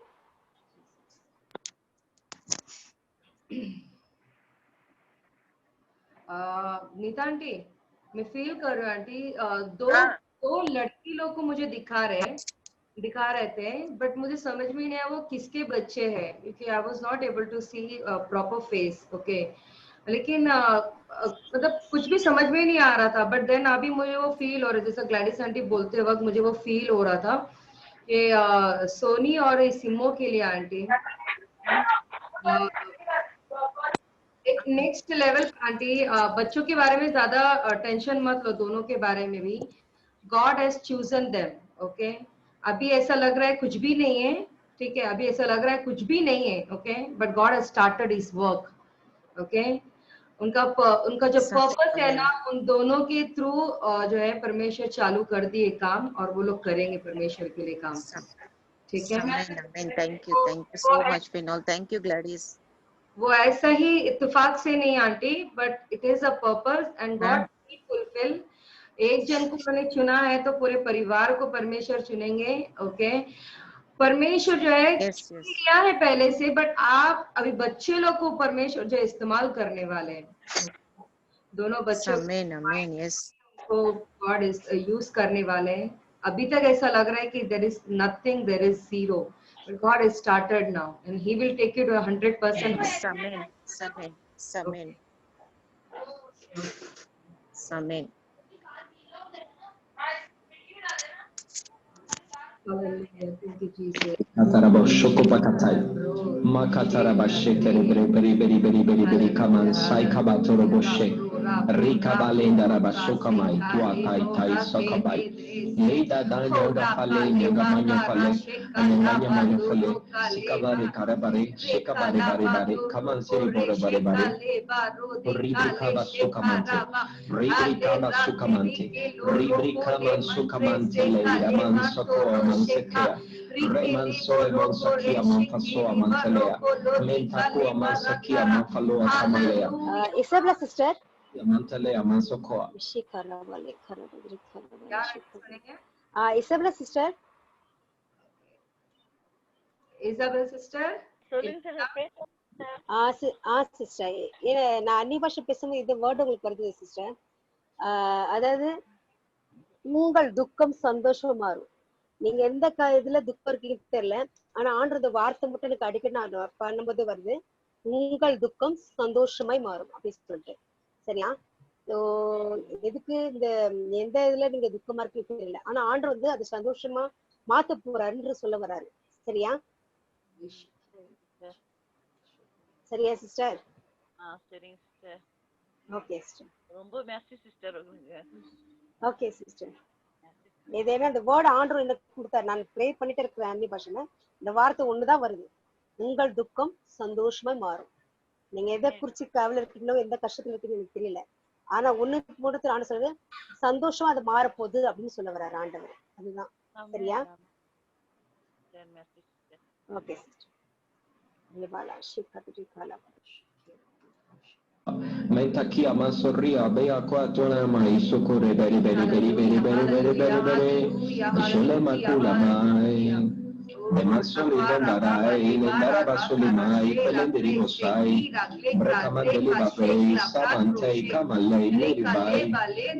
Neeta aunty, मैं फील कर रही हूँ आंटी, दो लड़की लोग को मुझे दिखा रहे थे, बट मुझे समझ में नहीं आया वो किसके बच्चे हैं, क्योंकि I was not able to see proper face. Okay, लेकिन मतलब कुछ भी समझ में नहीं आ रहा था, बट देन अभी मुझे वो फील हो रहा है, जैसा ग्लैडिस आंटी बोलते वक्त मुझे वो फील हो रहा था कि सोनी और सिमो के लिए आंटी एक नेक्स्ट लेवल आंटी, बच्चों के बारे में ज्यादा टेंशन मत लो, दोनों के बारे में भी God has chosen them. Okay, अभी ऐसा लग रहा है कुछ भी नहीं है, ठीक है, अभी ऐसा लग रहा है कुछ भी नहीं है, okay, but God has started his work. Okay, उनका जो पर्पस है ना, उन दोनों के थ्रू जो है परमेश्वर चालू कर दिए काम, और वो लोग करेंगे परमेश्वर के लिए काम, ठीक है। Thank you so much phenol, thank you Gladys. वो ऐसा ही इत्तेफाक से नहीं aunty, but it is a purpose and God will fulfil. एक जन को उन्होंने चुना है तो पूरे परिवार को परमेश्वर चुनेंगे। ओके, परमेश्वर जो है किया है पहले से, बट आप अभी बच्चे लोग को परमेश्वर जो इस्तेमाल करने वाले हैं, दोनों बच्चों को गॉड यूज करने वाले हैं। अभी तक ऐसा लग रहा है कि there is nothing, there is zero, but God has started now and he will take you to 100%. Amen. Katarabo shoko pakatai. Makataraba shekere beri beri beri beri beri kaman sai kabatoro boshe. Rika balenda raba sokamai tua tai tai sokabai. Leida danya ga fale nyaga manya fale. Anyanya manya fale. Sikabare karabare shekabare bare bare kaman siri bore bare bare. Ribri kaba sokamante. Ribri kaba sokamante. Ribri kaman sokamante leida man soko mansekea. Reman sole mansakia manfasoa mantelea. Mentakua mansakia manfaloa kamalea. Isabella sister. Mantelea mansokoa. Isabella sister. sister. Sister, நான் அன்னி பாஷை பேசும்போது இந்த word உங்களுக்கு வருது sister. அதாவது உங்கள் துக்கம் சந்தோஷமா மாறும். நீங்க எந்த இதுல துக்கம் இருக்கீங்கன்னு தெரியல, ஆனா ஆண்டது வார்த்தை மட்டும் எனக்கு அடிக்கடி நான் பண்ணும்போது வருது, உங்கள் துக்கம் சந்தோஷமாய் மாறும் அப்படின்னு சொல்லிட்டு. சரியா? எதுக்கு இந்த எந்த இதுல நீங்க துக்கமா இருக்கீங்க தெரியல, ஆனா ஆண்டு வந்து அது சந்தோஷமா மாத்த போறாருன்னு சொல்ல வர்றாரு. சரியா? சரியா சிஸ்டர்? சரிங்க சிஸ்டர். Okay sister. ரொம்ப மெர்சி சிஸ்டர். Okay sister. ஏதேனா இந்த வேர்ட் ஆண்டவர் எனக்கு கொடுத்தாரு, நான் ப்ரே பண்ணிட்டு இருக்கிறேன் அன்னி பாஷையில. இந்த வார்த்தை ஒண்ணுதான் வருது, உங்கள் துக்கம் சந்தோஷமா மாறும். நீங்க எதை குறிச்சு கவலை இருக்கீங்களோ, எந்த கஷ்டத்துல இருக்கீங்களோ எனக்கு தெரியல, ஆனா ஒண்ணுக்கு மூணு ஆண்டு சொல்றது சந்தோஷமா அது மாறப்போகுது அப்படின்னு சொல்ல வர்றாரு ஆண்டவர். அதுதான். சரியா? Okay sister. Mentakia masoria bea kwa tona mai sokore beri beri beri beri beri beri beri beri shole makula mai de masoli bendarai nendara basoli mai pelenderi bosai brakamandeli bapai sabantai kamalai neribai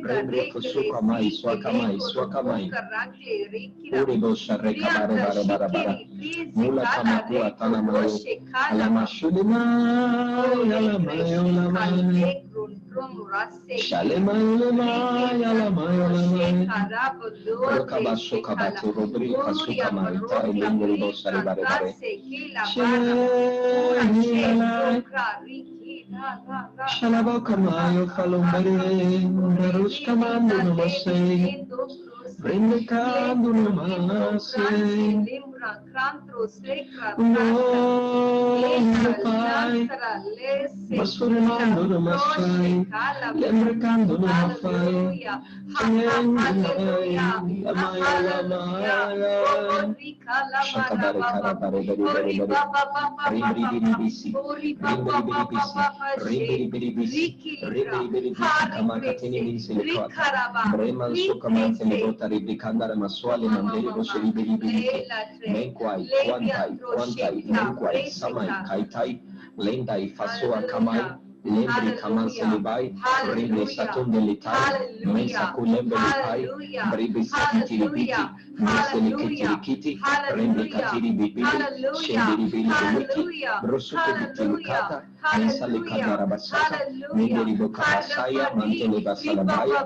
remre kusuka mai swaka mai uri bosha rekabare bare bare bare mula kamakua tana mai alama shuli mai alama alama Shalemaya lamaya lamaya. Rokabaso kabato robri kasuka maita ilingri bosari bare bare. Shalabaka mayo falumbare. Darushka mando namase. Brindikando namase. Pai, Masurinando namasai, Lembricando namafai, Amaya lamaya, Shakabare karabare bari bari bari, Rimbiri bisi, Rimbiri bisi, Rimbiri bisi, Rimbiri bisi, Kamakatini bisi lekota, Breman sukaman telebota ribikandara maswale mandere boseri biri Menkwai, Kwantai, Menkwai, Samai, Kaitai, Lendai, Fasua, Kamai, Lembri, Kaman, Selibai, Ribe, Satun, Delitai, Mensaku, Lembelitai, Bribe, Sakiti, Ribiti, Meseli, Kiti, Rembi, Katiri, Bibi, Shembiri, Bibi, Brosuke, Bitilikata, Mensali, Kadarabasaka, Nideri, Bokabasaya, Mantele, Basalabaya,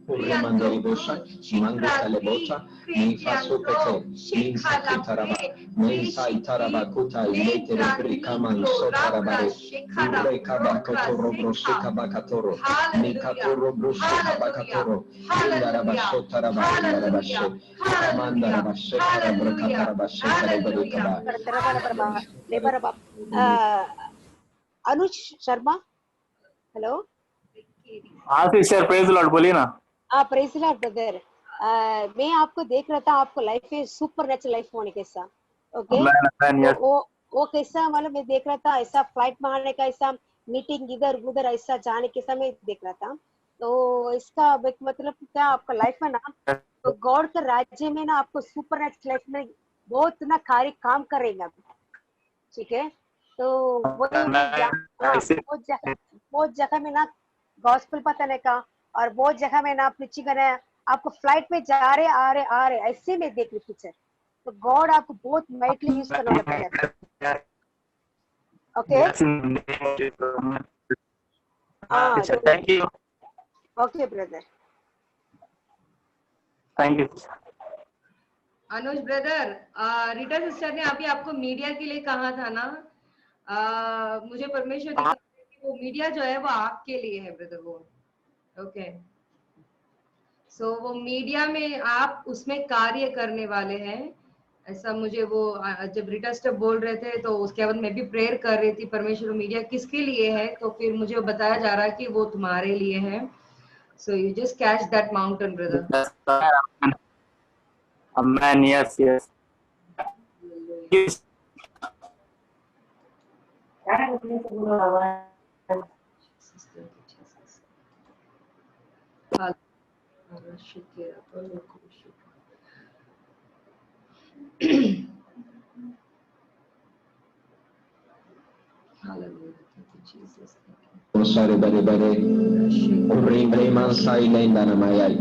Remanderi Bosha, Manga Talebota, Minfa Sopete, Minsa Kitaraba, Mensa Itarabakuta, Letere Brikaman Sotarabare, Urekaba Kotoro Brosuka Bakatoro, Mikatoro Brosuka Bakatoro, Indarabasho Taraba, Indarabashe, Kamandarabashe, Karabrakatarabashe, Karabrikaba. Anuj Sharma hello हाँ sister praise Lord बोलिए ना। Praise Lord brother मैं आपको देख रहा था आपको life में सुपर नेचुरल लाइफ होने कैसा ओके वो कैसा मतलब मैं देख रहा था ऐसा फ्लाइट में आने का ऐसा मीटिंग इधर उधर ऐसा जाने कैसा मैं देख रहा था तो इसका मतलब क्या आपका लाइफ में ना तो गॉड के राज्य में ना आपको सुपर नेचुरल लाइफ में बहुत ना कार्य काम करेगा ठीक है तो बहुत जगह में ना गॉस्पेल बताने का और बहुत जगह में ना प्रीचिंग करना आपको फ्लाइट में जा रहे आ रहे ऐसे में देख रही पिक्चर तो गॉड आपको बहुत माइटली यूज करने वाला है okay thank you okay brother thank you Anuj brother Rita sister ने अभी आपको मीडिया के लिए कहा था ना मुझे परमेश्वर ने कहा कि वो मीडिया जो है वो आपके लिए है ब्रदर वो ओके सो वो मीडिया में आप उसमें कार्य करने वाले हैं ऐसा मुझे वो जब रीटा सिस्टर बोल रहे थे तो उसके बाद मैं भी प्रेयर कर रही थी परमेश्वर मीडिया किसके लिए है तो फिर मुझे बताया जा रहा है कि वो तुम्हारे लिए है so you just catch that mountain brother Amen. Yes, yes. Sare bare bare uribre mansai lendana mayai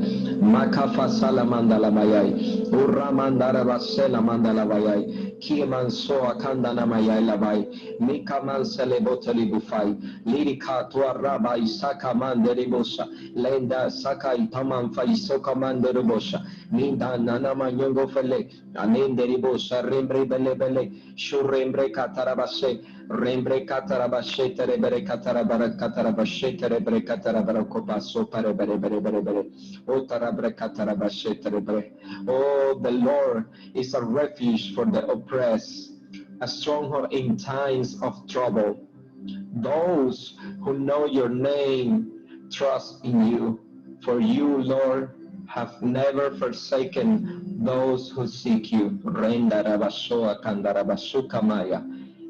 makafa salamandala mayai uramandara basela mandala mayai kiman so akandana mayai labai mikaman seleboteli bufai lirika to rabai saka mandere bosha lenda saka itaman fai soka mandere bosha minda nana manyongo fele anendere bosha rembre bele bele shurembre katarabase rembre katarabashe terebere katarabara katarabashe terebere katarabara kopaso pare bere bere bere bere o tarabre katarabashe terebere. Oh, the Lord is a refuge for the oppressed, a stronghold in times of trouble. Those who know your name trust in you, for you, Lord, have never forsaken those who seek you. Renda rabashoa kandarabashuka maya.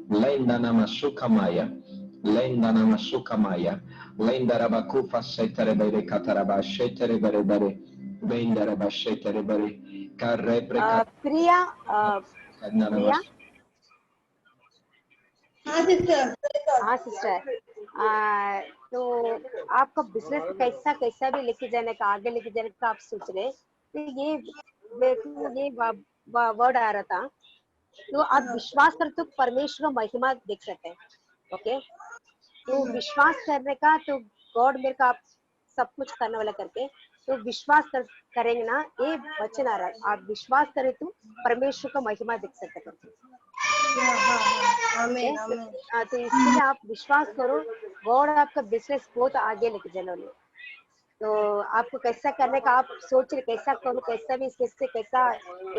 Lenda namashuka maya, lenda namashuka maya, lenda rabakufa setere bere kataraba shetere bere bere, lenda rabashetere bere, karebre प्रिया प्रिया हाँ sister तो आपका business कैसा कैसा भी लेके जाने का आगे लेके जाने का आप सोच रहे तो ये वर्ड आ रहा था तो आप विश्वास कर तो परमेश्वर महिमा देख सकते हैं ओके तो विश्वास करने का तो गॉड मेरे को आप सब कुछ करने वाला करके, तो विश्वास करेंगे ना, ये वचन आ रहा है, आप विश्वास करें तो परमेश्वर का महिमा देख सकते करके। तो इसलिए आप विश्वास करो, गॉड आपका बिजनेस बहुत आगे लेके जाने वाले। तो आपको कैसा करने का आप सोच रहे, कैसा करो, कैसा भी कैसे कैसा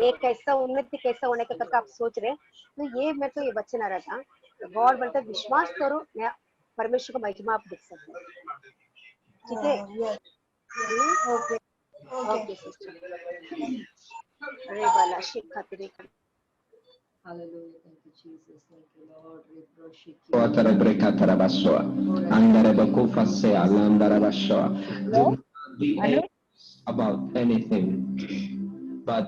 एक कैसा उन्नति कैसा होने का करके आप सोच रहे, तो ये मेरे को ये वचन आ रहा था। तो गॉड बोलता विश्वास करो, मैं परमेश्वर का महिमा आप देख सकते हैं। ठीक है, ओके ओके सिस्टर। अरे बाला शिखा तेरे Hallelujah. Thank you, Jesus. Thank you, Lord. Andare brecatara bassoa, andare bakufa sea, landara bassoa. Do not be anxious about anything, but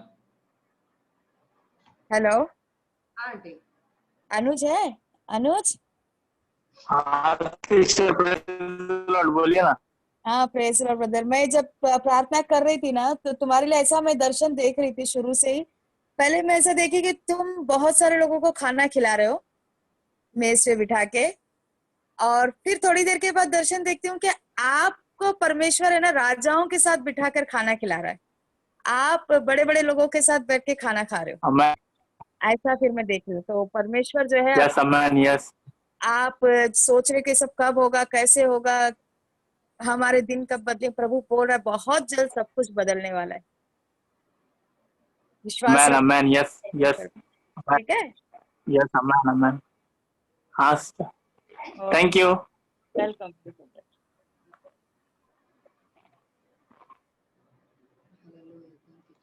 hello Auntie. अनुज है? अनुज? हाँ सिस्टर प्रेज लॉर्ड बोलिए ना। हाँ प्रेज लॉर्ड ब्रदर। मैं जब प्रार्थना कर रही थी ना, तो तुम्हारे लिए ऐसा मैं दर्शन देख रही थी शुरू से ही। पहले मैं ऐसा देखी कि तुम बहुत सारे लोगों को खाना खिला रहे हो मेज पे बिठा के, और फिर थोड़ी देर के बाद दर्शन देखती हूँ कि आपको परमेश्वर है ना राजाओं के साथ बिठाकर खाना खिला रहा है। आप बड़े बड़े लोगों के साथ बैठ के खाना खा रहे हो, ऐसा फिर मैं देख रही हूँ। तो परमेश्वर जो है, यस अमन, यस। आप सोच रहे कि सब कब होगा, कैसे होगा, हमारे दिन कब बदले। प्रभु बोल रहा है बहुत जल्द सब कुछ बदलने वाला है। विश्वास अमन अमन, यस यस, ठीक है, यस अमन अमन। हाँ thank you, welcome.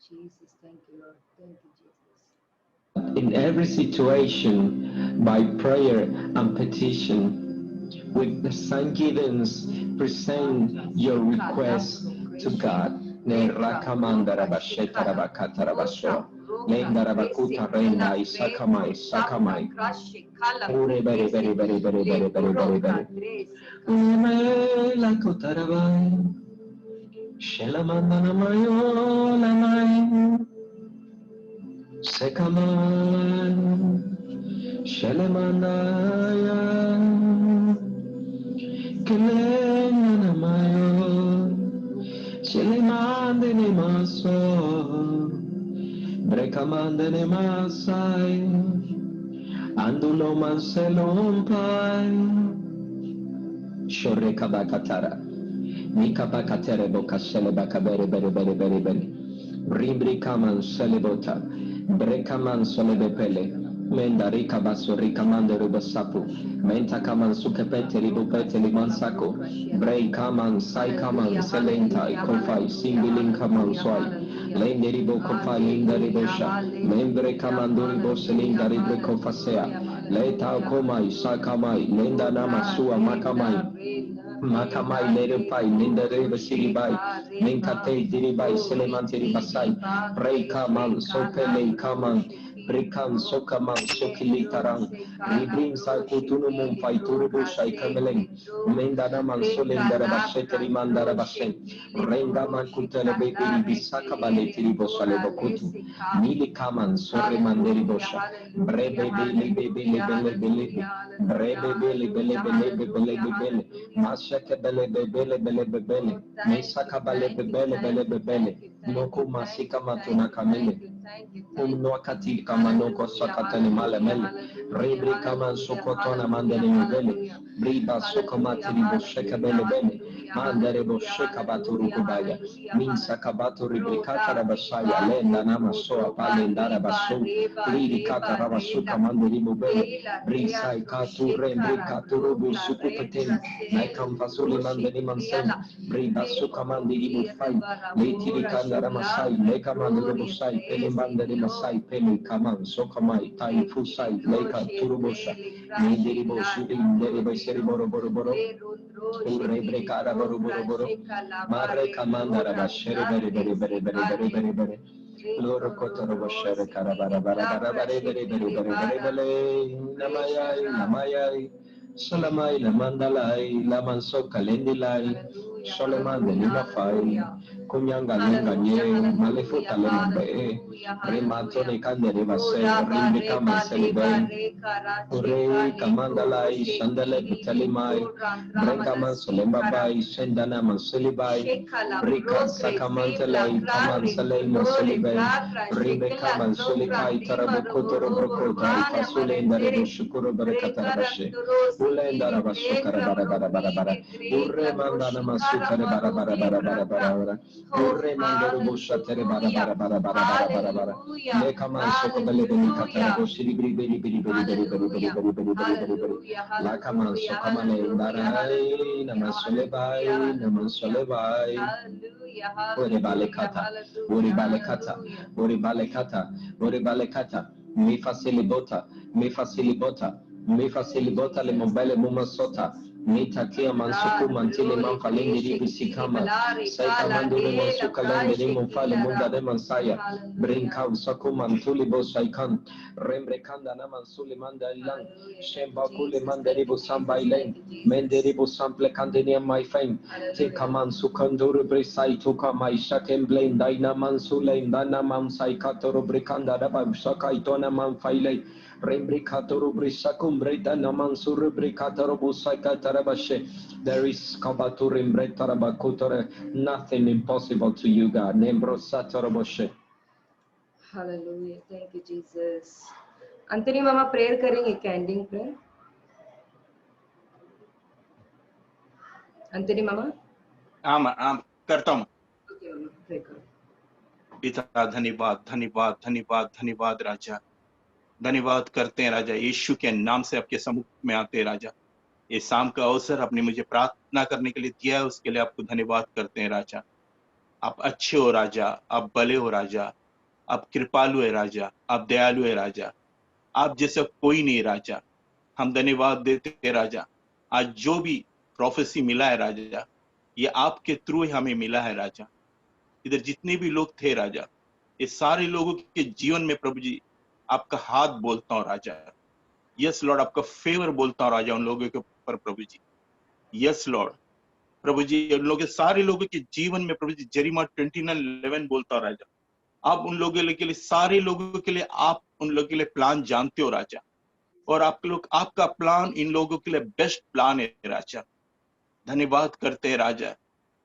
Jesus, thank you, Lord. Thank you, Jesus. in every situation, by prayer and petition, with the thanksgivings, present your request to God. Ne rakamandara bashetara bakatara basho. Lendara bakuta reina isakamai sakamai. Ure bere bere bere bere bere bere bere bere. Ume la kotarabai. Shelamandana mayo lamai. Sekaman Shalamanaya Kelena Mayo Shelemandene Maso Brekamandene Masai Andulo Manselompai Shorekabakatara Nikabakatere Bokasele Bakabere Bere Bere Bere Bere Ribri Kaman Selebota Brekaman Solebepele Mendarika Baso Rikamande Rubasapu Menta Kaman Sukepete Ribupete Limansako Brei Kaman Sai Kaman Selenta Kofai Simbilin Kaman Swai Lenderibo Kofai Lindaribosha Membre Kamanduribo Selinda Ribre Kofasea Leta Komai Sakamai Lenda Namasua Makamai Makamai Lerupai Linda Reba Siribai Minkate Diribai Selemantiri Basai Rei Kaman Sopele Kaman Brikan Sokaman Sokili Tarang Ribrin Sakutunumum Faiturubu Shai Kameleng Mendanaman Solendara Basheteri Mandara Bashen Rendaman Kutele Baby Bisaka Baletiri Bosale Bokutu Mili Kaman Sore Manderi Bosha Brebe Bele Bele Bele Bele Brebe Bele Bele Bele Bele Bele Masaka Bele Bele Bele Bele Mesaka Bele Bele Bele Bele Noko Masika Matuna Kamele Umnoakati Kamanoko Sakatani Malamele Rebri Kaman Sokotona Mandani Mubele Briba Sokomatiri Bosheka Bele Bele Mandare Bosheka Baturu Kubaya Minsa Kabatu Ribrikata Rabasaya Lenda Nama Soa Palendara Baso Riri Kata Rabasuka Mandari Mubele Brisai Katu Rembrika Turubu Sukupeten Naikam Fasuli Mandani Mansen Briba Suka Mandiri Bufai Letiri Kanda Ramasai Leka Mandari Busai Pelimandari Masai Peli Kaman Sokamai Tai Fusai Leka Turubosha Mindiri Boshuri Nderi Baseri Boro Boro Boro Urebre Kara Boro Boro Boro Mare Kamandara Bashere Bere Bere Bere Bere Bere Bere Bere Loro Kotoro Bashere Karabara Bara Bara Bere Bere Bere Bere Bere Bere Namayai Namayai Salamai Lamandalai Lamanso Kalendilai Soleman de Limafai kunyanga linga nye malefuta le mambe remato ne kandere vase rimbika maselebe ure kamandala ishandale bitalimai brenga mansolemba bai shendana manselibai brika sakamantele kamansele manselibe rimbeka mansolikai tarabukotoro brokota fasule ndare bushukuru barakata rabashe ule ndara basukara bara urre mandana masukare bara urre mandoro bushatere bara le kamanso kobele beni katara boshiri biri la kamanso kamale ndara namasole bai ore balekata mi fasilibota le mobile mumasota Nitakia mansuku mantile manfalende di bisikama saika mandule mansuka lende di munfale mundade mansaya brinka usaku mantuli bo saikan rembre kanda na mansuli manda ilang shemba kule mandari bo samba ilang menderi bo sample kandeni my fame tika mansukanduru brisai tuka my shakem blame daina mansule indana mansai katoro brikanda daba shaka itona manfaile Rembricatoro Brisakumbreta Namansur Bricatoro Busaka Tarabashe. There is Kabaturim Bretarabakutore, nothing impossible to you, God. Nembro Sataraboshe. Hallelujah. Thank you, Jesus. Anthony Mama prayer करेंगे ending prayer. Anthony Mama. आम करता हूँ. Okay, Mama pray करो. पिता धन्यवाद राजा. धन्यवाद करते हैं राजा. यीशु के नाम से आपके सम्मुख में आते हैं राजा. ये शाम का अवसर आपने मुझे प्रार्थना करने के लिए दिया है, उसके लिए आपको धन्यवाद करते हैं राजा. आप अच्छे हो राजा, आप भले हो राजा, आप कृपालु है राजा, आप दयालु है राजा. आप जैसा कोई नहीं राजा. हम धन्यवाद देते हैं राजा. आज जो भी प्रोफेसी मिला है राजा, ये आपके थ्रू ही हमें मिला है राजा. इधर जितने भी लोग थे राजा, ये सारे लोगों के जीवन में प्रभु जी आपका हाथ बोलता हूँ राजा. यस लॉर्ड, आपका फेवर बोलता हूँ राजा उन लोगों के ऊपर प्रभु जी. यस लॉर्ड प्रभु जी, उन लोगों सारे लोगों के जीवन में प्रभु जी जेरिमिया 29:11 बोलता हूँ राजा. आप उन लोगों के लिए, सारे लोगों के लिए, आप उन लोगों के लिए प्लान जानते हो राजा. और आप लोग, आपका प्लान इन लोगों के लिए बेस्ट प्लान है राजा. धन्यवाद करते हैं राजा.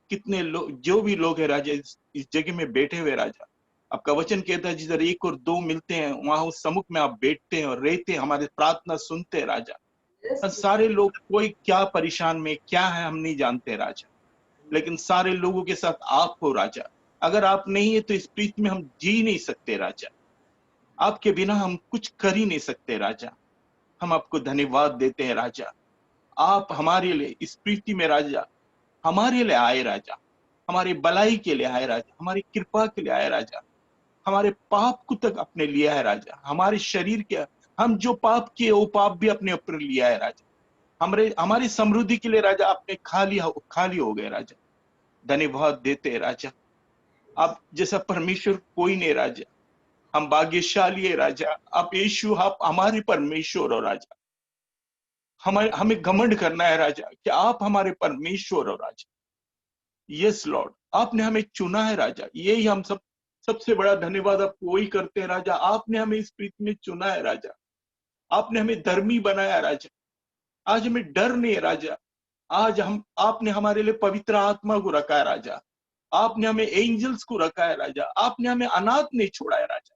कितने लोग, जो भी लोग है राजा इस जगह में बैठे हुए राजा, आपका वचन कहता है जिधर 1 और 2 मिलते हैं वहां उस सम्मुख में आप बैठते हैं और रहते हैं, हमारी प्रार्थना सुनते हैं राजा. सारे लोग, कोई क्या परेशान में क्या है हम नहीं जानते राजा, लेकिन सारे लोगों के साथ आप हो राजा. अगर आप नहीं है तो इस पृथ्वी में हम जी नहीं सकते राजा. आपके बिना हम कुछ कर ही नहीं सकते राजा. हम आपको धन्यवाद देते हैं राजा. आप हमारे लिए इस पृथ्वी में राजा, हमारे लिए आए राजा, हमारी भलाई के लिए आए राजा, हमारी कृपा के लिए आए राजा. हमारे पाप को तक अपने लिया है राजा. हमारे शरीर के, हम जो पाप किए वो पाप भी अपने ऊपर लिया है राजा. हमारी समृद्धि के लिए राजा आपने खाली हो गए राजा. धन्यवाद देते हैं राजा. आप जैसा परमेश्वर कोई नहीं राजा. हम भाग्यशाली है राजा. आप यीशु, आप हमारे परमेश्वर हो राजा. हमें घमंड करना है राजा कि आप हमारे परमेश्वर हो राजा. यस लॉर्ड, आपने हमें चुना है राजा. यही हम सबसे बड़ा धन्यवाद आपको वही करते हैं राजा. आपने हमें इस पृथ्वी में चुना है राजा. आपने हमें धर्मी बनाया राजा. आज हमें डर नहीं है राजा. आज आपने हमारे लिए पवित्र आत्मा को रखा है राजा. आपने हमें एंजल्स को रखा है राजा. आपने हमें अनाथ नहीं छोड़ा है राजा.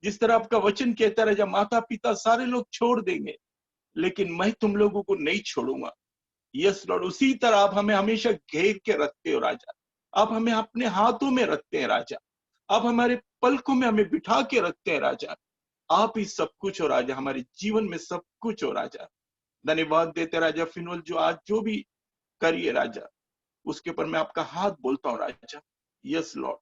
जिस तरह आपका वचन कहता है राजा, माता पिता सारे लोग छोड़ देंगे लेकिन मैं तुम लोगों को नहीं छोड़ूंगा. यस लॉर्ड, उसी तरह आप हमें हमेशा घेर के रखते हो राजा. आप हमें अपने हाथों में रखते हैं राजा. आप हमारे पलकों में हमें बिठा के रखते हैं राजा. आप ही सब कुछ हो राजा. हमारे जीवन में सब कुछ हो राजा. धन्यवाद देते राजा. फिनोल जो आज जो भी करिए राजा, उसके ऊपर मैं आपका हाथ बोलता हूँ राजा. यस लॉर्ड,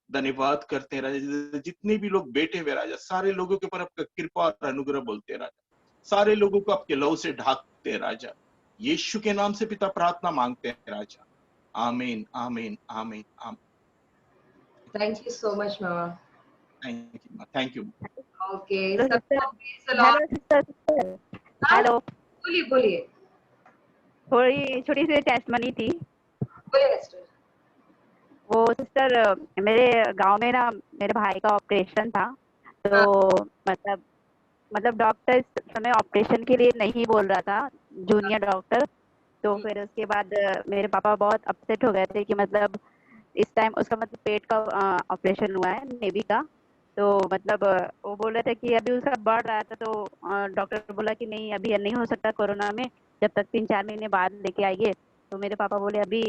धन्यवाद करते हैं राजा. जितने भी लोग बैठे हुए राजा, सारे लोगों के ऊपर आपका कृपा और अनुग्रह बोलते हैं राजा. सारे लोगों को आपके लहू से ढाकते हैं राजा. यीशु के नाम से पिता प्रार्थना मांगते हैं राजा. आमीन आमीन आमीन आमीन. Thank you so much, Mama. Thank you. Okay. Hello, बोलिए. थोड़ी छोटी सी टेस्टमनी थी. बोलिए सिस्टर. वो सिस्टर मेरे गांव में ना मेरे भाई का ऑपरेशन था, तो मतलब डॉक्टर इस समय ऑपरेशन के लिए नहीं बोल रहा था, जूनियर डॉक्टर। तो फिर उसके बाद मेरे पापा बहुत अपसेट हो गए थे कि मतलब इस टाइम उसका मतलब पेट का ऑपरेशन हुआ है, नेवी का। तो मतलब वो बोल रहे थे कि अभी उसका बढ़ रहा था, तो डॉक्टर बोला कि नहीं अभी नहीं हो सकता कोरोना में, जब तक 3-4 महीने बाद लेके आइए। तो मेरे पापा बोले अभी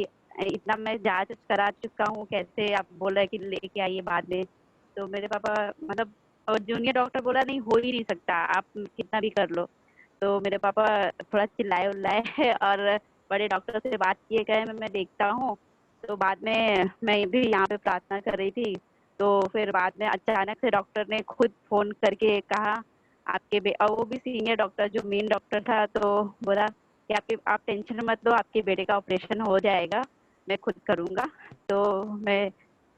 इतना मैं जांच करा चुका हूँ, कैसे आप बोल रहे हैं कि लेके आइए बाद में। तो मेरे पापा मतलब, और जूनियर डॉक्टर बोला नहीं हो ही नहीं सकता, आप कितना भी कर लो। तो मेरे पापा थोड़ा चिल्लाए उल्लाए और बड़े डॉक्टर से बात किए, कहे मैं देखता हूँ। तो बाद में मैं भी यहाँ पे प्रार्थना कर रही थी, तो फिर बाद में अचानक से डॉक्टर ने खुद फोन करके कहा और वो भी सीनियर डॉक्टर जो मेन डॉक्टर था, तो बोला कि आप टेंशन मत लो, आपके बेटे का ऑपरेशन हो जाएगा, मैं खुद करूँगा। तो मैं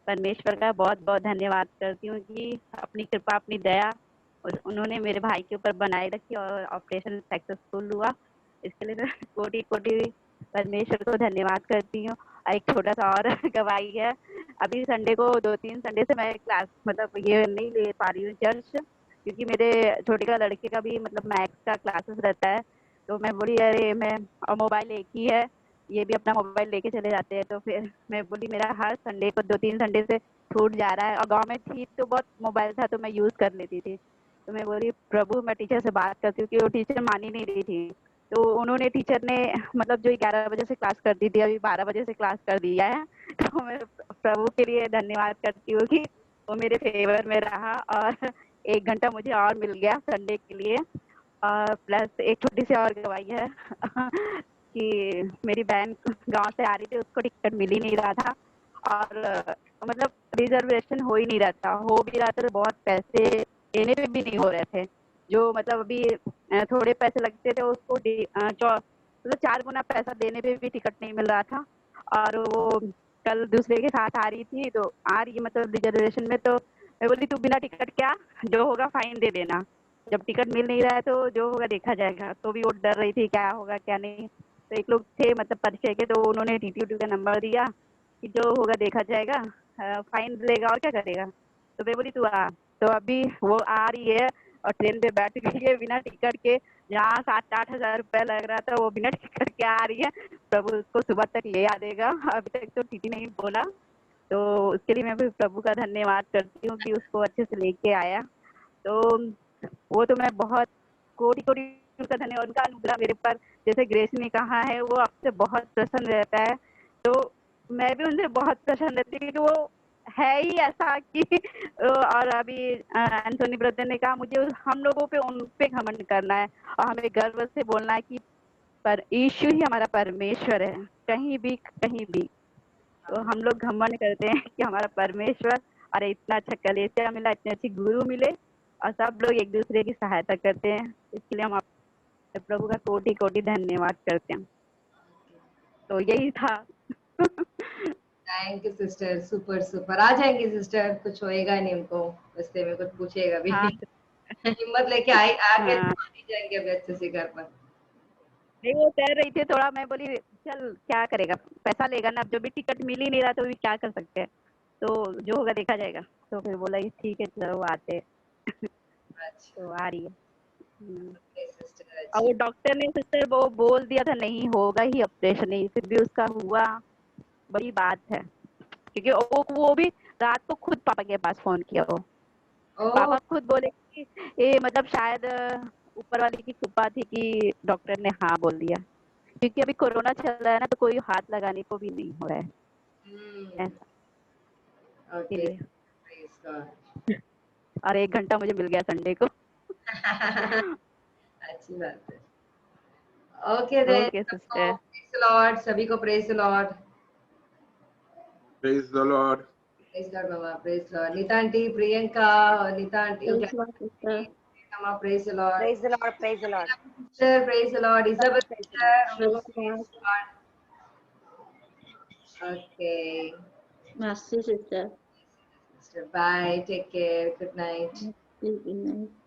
परमेश्वर का बहुत बहुत धन्यवाद करती हूँ कि अपनी कृपा अपनी दया उन्होंने मेरे भाई के ऊपर बनाए रखी और ऑपरेशन सक्सेसफुल हुआ। इसके लिए मैं कोटि कोटि परमेश्वर को धन्यवाद करती हूँ। एक छोटा सा और गवाही है, अभी संडे को 2-3 संडे से मैं क्लास मतलब ये नहीं ले पा रही हूँ चर्च, क्योंकि मेरे छोटे का लड़के का भी मतलब मैथ्स का क्लासेस रहता है। तो मैं बोली अरे मैं, और मोबाइल एक ही है, ये भी अपना मोबाइल लेके चले जाते हैं। तो फिर मैं बोली मेरा हर संडे को 2-3 संडे से छूट जा रहा है, और गांव में थी तो बहुत मोबाइल था तो मैं यूज़ कर लेती थी। तो मैं बोली प्रभु मैं टीचर से बात करती हूँ, कि वो टीचर मान ही नहीं रही थी। तो उन्होंने टीचर ने मतलब जो 11 बजे से क्लास करती थी अभी 12 बजे से क्लास कर दिया है। तो मैं प्रभु के लिए धन्यवाद करती हूँ कि वो मेरे फेवर में रहा और 1 घंटा मुझे और मिल गया संडे के लिए। और प्लस एक छोटी सी और गवाही है कि मेरी बहन गांव से आ रही थी, उसको टिकट मिल ही नहीं रहा था, और मतलब रिजर्वेशन हो ही नहीं रहा था, हो भी रहा था तो बहुत पैसे देने पे भी नहीं हो रहे थे। जो मतलब अभी थोड़े पैसे लगते थे उसको मतलब 4 गुना पैसा देने पे भी टिकट नहीं मिल रहा था। और वो कल दूसरे के साथ आ रही थी, तो आ रही है मतलब रिजर्वेशन में, तो मैं बोली तू बिना टिकट क्या, जो होगा फाइन दे देना, जब टिकट मिल नहीं रहा है तो जो होगा देखा जाएगा। तो भी वो डर रही थी क्या होगा क्या नहीं। तो एक लोग थे मतलब परिचय के, तो उन्होंने टीटी का नंबर दिया कि जो होगा देखा जाएगा, फाइन लेगा और क्या करेगा। तो मैं बोली तू आ। तो अभी वो आ रही है और ट्रेन पे बैठ गई है बिना टिकट के, जहाँ 7-8 हजार रुपया लग रहा था वो बिना टिकट के आ रही है। प्रभु उसको सुबह तक ले आ देगा, अभी तक तो टीटी नहीं बोला। तो उसके लिए मैं भी प्रभु का धन्यवाद करती हूँ कि उसको अच्छे से लेके आया। तो वो तो मैं बहुत कोटि कोटि उनका धन्यवाद, उनका अनुग्रह मेरे पर, जैसे ग्रेस ने कहा है वो आपसे बहुत प्रसन्न रहता है। तो मैं भी उनसे बहुत प्रसन्न रहती हूँ, क्योंकि वो है ही ऐसा कि और अभी एंथोनी ब्रदर ने कहा मुझे हम लोगों पे उन पे घमंड करना है और हमें गर्व से बोलना है कि पर यीशु ही हमारा परमेश्वर है, कहीं भी कहीं भी। तो हम लोग घमंड करते हैं कि हमारा परमेश्वर, अरे इतना अच्छा कलीसिया मिला, इतने अच्छे गुरु मिले, और सब लोग एक दूसरे की सहायता करते हैं। इसके लिए हम प्रभु का कोटि कोटि धन्यवाद करते हैं। तो यही था। Thank you sister, super super. आ जाएंगे सिस्टर, कुछ होएगा नहीं उनको, रास्ते में कुछ पूछेगा भी हाँ हिम्मत लेके आए आगे हाँ, आ ही जाएंगे अभी अच्छे से घर पर। नहीं वो कह रही थी थोड़ा, मैं बोली चल क्या करेगा, पैसा लेगा ना, जो भी टिकट मिल ही नहीं रहा तो भी क्या कर सकते हैं, तो जो होगा देखा जाएगा। तो फिर बोला ये ठीक है चलो आते हैं। अच्छा तो आ रही है। सिस्टर, और अच्छी। वो डॉक्टर ने सिस्टर वो बोल दिया था नहीं होगा ही ऑपरेशन, नहीं फिर भी उसका हुआ, बड़ी बात है। क्योंकि वो भी रात को खुद पापा के पास फोन किया वो, ओह पापा खुद बोले कि ये मतलब शायद ऊपर वाले की कृपा थी कि डॉक्टर ने हाँ बोल दिया, क्योंकि अभी कोरोना चल रहा है ना, तो कोई हाथ लगाने को भी नहीं हो रहा है ऐसा, ओके, इसीलिए। Praise God. और 1 घंटा मुझे मिल गया संडे को। अच्छी बात है। ओके देन, ओके सबको सिस्टर। प्रेज द लॉर्ड, सभी को praise the Lord. Praise the Lord. Praise Lord बाबा, praise Lord. Neeta auntie, Priyanka और Neeta auntie, Praise Lord, sister. Praise the Lord. Praise the Lord, praise the Lord. Sister praise the Lord, Isabel Praise the Lord. Sister Praise praise Lord. The Lord. Okay Mercy, sister. Sister, bye, take care, good night. Good night.